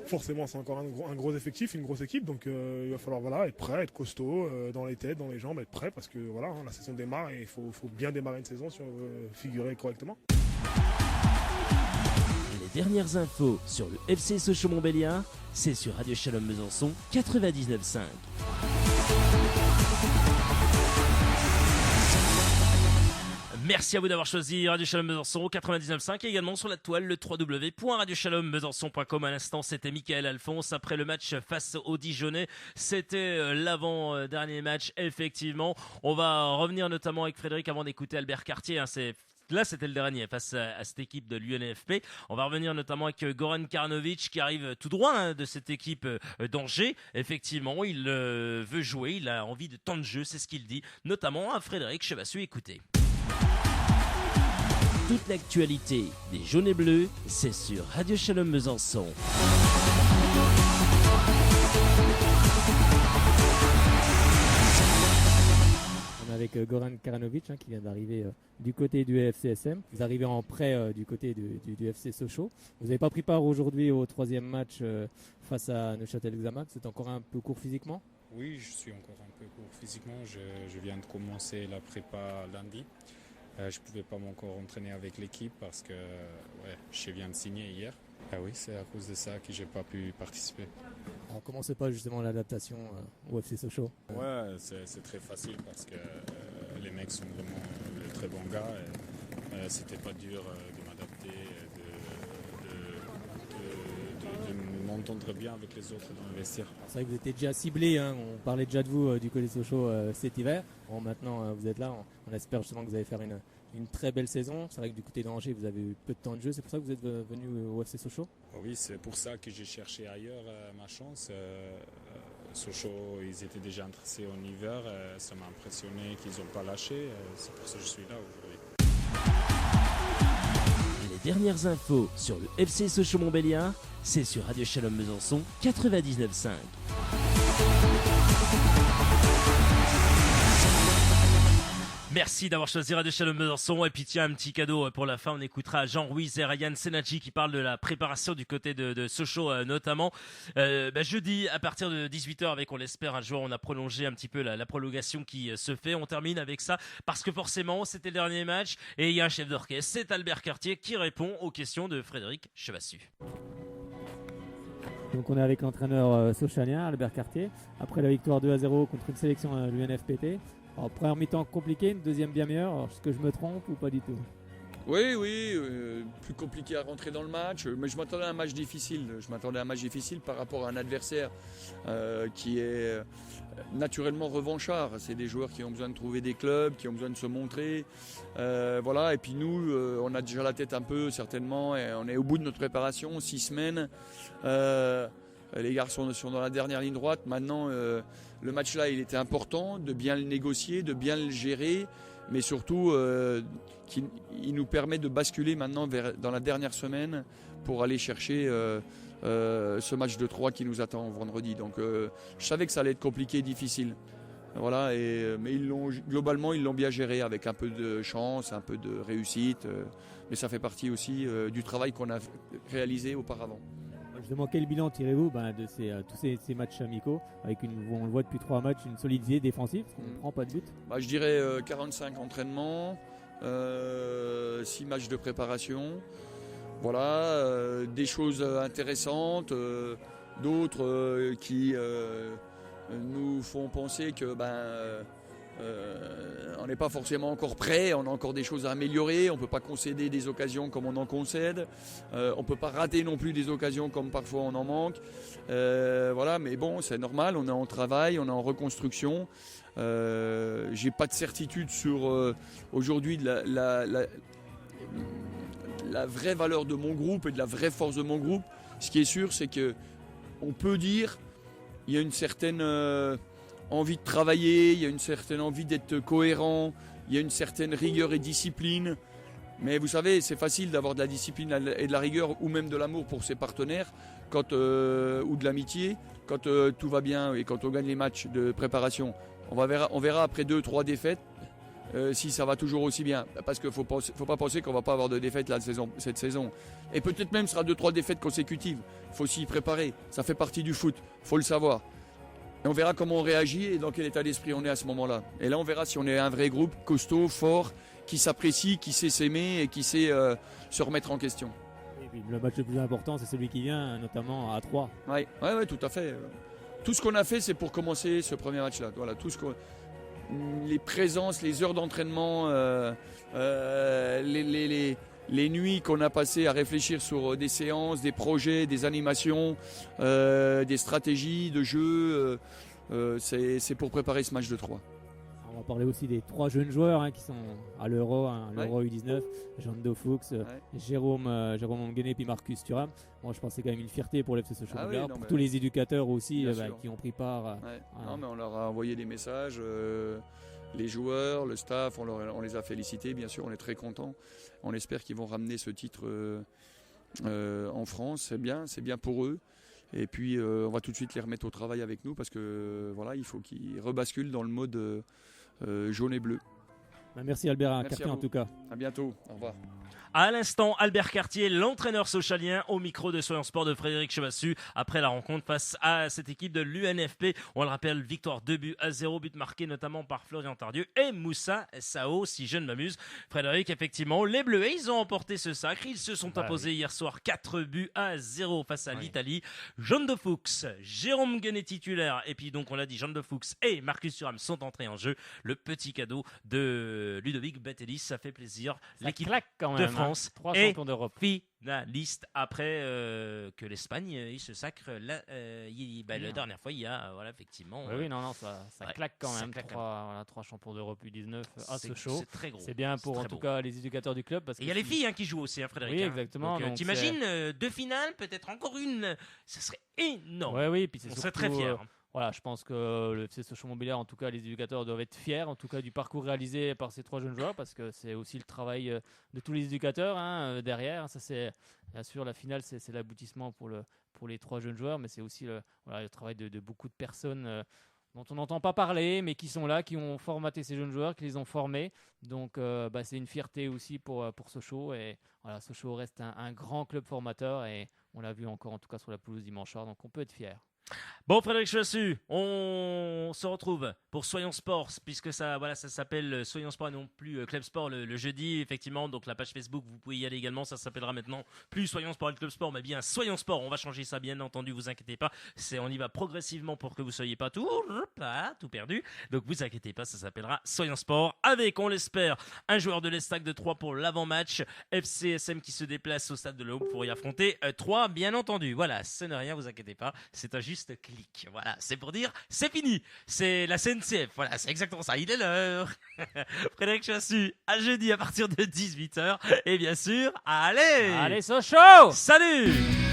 forcément c'est encore un gros effectif, une grosse équipe, donc il va falloir être prêt, être costaud, dans les têtes, dans les jambes, être prêt parce que la saison démarre et il faut bien démarrer une saison si on veut figurer correctement. Les dernières infos sur le FC Sochaux-Montbéliard, c'est sur Radio Shalom Besançon 99.5. Merci à vous d'avoir choisi Radio Shalom Besançon 99.5 et également sur la toile le www.radioshalombesançon.com. À l'instant, c'était Michael Alphonse. Après le match face aux Dijonnais, c'était l'avant-dernier match, effectivement. On va revenir notamment avec Frédéric avant d'écouter Albert Cartier. Là, c'était le dernier face à cette équipe de l'UNFP. On va revenir notamment avec Goran Karanovic qui arrive tout droit de cette équipe d'Angers. Effectivement, il veut jouer, il a envie de temps de jeu, c'est ce qu'il dit, notamment à Frédéric Chevassu. Écoutez. Toute l'actualité des jaunes et bleus, c'est sur Radio Shalom Besançon. On est avec Goran Karanovic qui vient d'arriver du côté du FCSM. Vous arrivez en prêt du côté du FC Sochaux. Vous n'avez pas pris part aujourd'hui au troisième match face à Neuchâtel-Xamax. C'est encore un peu court physiquement? Oui, je suis encore un peu court physiquement. Je viens de commencer la prépa lundi. Je ne pouvais pas encore entraîner avec l'équipe parce que je viens de signer hier. Ah oui, c'est à cause de ça que je n'ai pas pu participer. Alors comment se passe justement l'adaptation au FC Sochaux? Ouais, c'est très facile parce que les mecs sont vraiment de très bons gars. C'était pas dur de m'adapter, de m'entendre bien avec les autres dans le vestiaire. C'est vrai que vous étiez déjà ciblé, on parlait déjà de vous du côté Sochaux cet hiver. Bon, maintenant vous êtes là, on espère justement que vous allez faire une très belle saison. C'est vrai que du côté d'Angers vous avez eu peu de temps de jeu, c'est pour ça que vous êtes venu au FC Sochaux? Oui, c'est pour ça que j'ai cherché ailleurs ma chance. Sochaux, ils étaient déjà intéressés en hiver, ça m'a impressionné qu'ils n'ont pas lâché, c'est pour ça que je suis là aujourd'hui. Les dernières infos sur le FC Sochaux-Montbéliard, c'est sur Radio Shalom Besançon 99.5. Merci d'avoir choisi Radio Shalom Besançon. Et puis tiens, un petit cadeau pour la fin. On écoutera Jean Ruiz et Ryan Senadji qui parlent de la préparation du côté de Sochaux notamment. Jeudi, à partir de 18h, avec, on l'espère, un jour, on a prolongé un petit peu la prolongation qui se fait. On termine avec ça parce que forcément, c'était le dernier match. Et il y a un chef d'orchestre, c'est Albert Cartier, qui répond aux questions de Frédéric Chevassu. Donc on est avec l'entraîneur sochalien, Albert Cartier. Après la victoire 2-0 contre une sélection à l'UNFPT. Alors, première mi-temps compliquée, une deuxième bien meilleure. Alors, est-ce que je me trompe ou pas du tout? Oui, plus compliqué à rentrer dans le match. Mais je m'attendais à un match difficile. Je m'attendais à un match difficile par rapport à un adversaire qui est naturellement revanchard. C'est des joueurs qui ont besoin de trouver des clubs, qui ont besoin de se montrer. Voilà. Et puis nous, on a déjà la tête un peu, certainement. Et on est au bout de notre préparation, 6 semaines. Les garçons sont dans la dernière ligne droite. Maintenant, le match-là, il était important de bien le négocier, de bien le gérer, mais surtout, il nous permet de basculer maintenant dans la dernière semaine pour aller chercher ce match de 3 qui nous attend vendredi. Donc, je savais que ça allait être compliqué, difficile. Voilà, mais globalement, ils l'ont bien géré avec un peu de chance, un peu de réussite. Mais ça fait partie aussi du travail qu'on a réalisé auparavant. Justement, quel bilan tirez-vous de tous ces matchs amicaux avec on le voit depuis 3 matchs, une solidité défensive, parce qu'on ne prend pas de but? Je dirais 45 entraînements, 6 matchs de préparation. Voilà, des choses intéressantes, d'autres qui nous font penser que On n'est pas forcément encore prêt, on a encore des choses à améliorer, on ne peut pas concéder des occasions comme on en concède, on ne peut pas rater non plus des occasions comme parfois on en manque. Voilà, mais bon, c'est normal, on est en travail, on est en reconstruction. J'ai pas de certitude sur aujourd'hui la vraie valeur de mon groupe et de la vraie force de mon groupe. Ce qui est sûr, c'est qu'on peut dire qu'il y a une certaine envie de travailler, il y a une certaine envie d'être cohérent, il y a une certaine rigueur et discipline. Mais vous savez, c'est facile d'avoir de la discipline et de la rigueur ou même de l'amour pour ses partenaires ou de l'amitié quand tout va bien et quand on gagne les matchs de préparation. On verra après 2-3 défaites si ça va toujours aussi bien. Parce qu'il ne faut pas penser qu'on ne va pas avoir de défaites cette saison. Et peut-être même ce sera 2-3 défaites consécutives. Il faut s'y préparer. Ça fait partie du foot. Il faut le savoir. Et on verra comment on réagit et dans quel état d'esprit on est à ce moment-là. Et là, on verra si on est un vrai groupe costaud, fort, qui s'apprécie, qui sait s'aimer et qui sait se remettre en question. Et puis, le match le plus important, c'est celui qui vient, notamment à 3. Oui, tout à fait. Tout ce qu'on a fait, c'est pour commencer ce premier match-là. Voilà, les présences, les heures d'entraînement, les nuits qu'on a passées à réfléchir sur des séances, des projets, des animations, des stratégies de jeu, c'est pour préparer ce match de 3. On va parler aussi des 3 jeunes joueurs qui sont à l'Euro, l'Euro U19, Jean-Do Fuchs, Jérôme Nguéné et Marcus Thuram. Moi, je pense que c'est quand même une fierté pour l'FC Sochaux-Montbéliard, pour tous les éducateurs aussi qui ont pris part. Non, mais on leur a envoyé des messages, les joueurs, le staff, on les a félicités, bien sûr, on est très contents. On espère qu'ils vont ramener ce titre en France, c'est bien pour eux. Et puis, on va tout de suite les remettre au travail avec nous parce que il faut qu'ils rebasculent dans le mode jaune et bleu. Merci Albert Cartier en tout cas. À bientôt, au revoir. À l'instant, Albert Cartier, l'entraîneur sochalien, au micro de Soyons Sport de Frédéric Chevassu, après la rencontre face à cette équipe de l'UNFP. On le rappelle, victoire 2-0, but marqué notamment par Florian Tardieu et Moussa Sao, si je ne m'amuse. Frédéric, effectivement, les Bleus, ils ont emporté ce sacre. Ils se sont imposés hier soir 4-0 face à l'Italie. Jean-Do Fuchs, Jérôme Nguéné titulaire, et puis donc on l'a dit, Jean-Do Fuchs et Marcus Thuram sont entrés en jeu. Le petit cadeau de Ludovic Batellis, ça fait plaisir. L'équipe de France 3 champions d'Europe. Finaliste après que l'Espagne il se sacre la dernière fois il y a effectivement ça claque quand même 3 champions d'Europe U19 à Sochaux. C'est très gros. C'est bien pour en tout cas les éducateurs du club parce il y a les filles qui jouent aussi Frédéric. Oui, exactement. Donc, t'imagines 2 finales, peut-être encore une, ça serait énorme. Puis c'est on serait très fiers. Voilà, je pense que le FC Sochaux-Montbéliard, en tout cas les éducateurs doivent être fiers en tout cas du parcours réalisé par ces 3 jeunes joueurs parce que c'est aussi le travail de tous les éducateurs derrière. Ça c'est bien sûr la finale, c'est l'aboutissement pour les 3 jeunes joueurs, mais c'est aussi le travail de beaucoup de personnes dont on n'entend pas parler, mais qui sont là, qui ont formaté ces jeunes joueurs, qui les ont formés. Donc c'est une fierté aussi pour Sochaux et Sochaux reste un grand club formateur et on l'a vu encore en tout cas sur la pelouse dimanche soir, donc on peut être fier. Bon, Frédéric Chevassu, on se retrouve pour Soyons Sport, puisque ça s'appelle Soyons Sport et non plus Club Sport le jeudi, effectivement. Donc la page Facebook, vous pouvez y aller également. Ça s'appellera maintenant plus Soyons Sport et Club Sport, mais bien Soyons Sport. On va changer ça, bien entendu, vous inquiétez pas. On y va progressivement pour que vous soyez pas tout perdu. Donc vous inquiétez pas, ça s'appellera Soyons Sport avec, on l'espère, un joueur de l'Estac de 3 pour l'avant-match. FCSM qui se déplace au stade de l'Aube pour y affronter 3, bien entendu. Voilà, ce n'est rien, vous inquiétez pas. C'est un juste clic. Voilà, c'est pour dire, c'est fini. C'est la CNCF. Voilà, c'est exactement ça. Il est l'heure. Frédéric Chevassu, à jeudi à partir de 18h. Et bien sûr, allez Sochaux! Salut!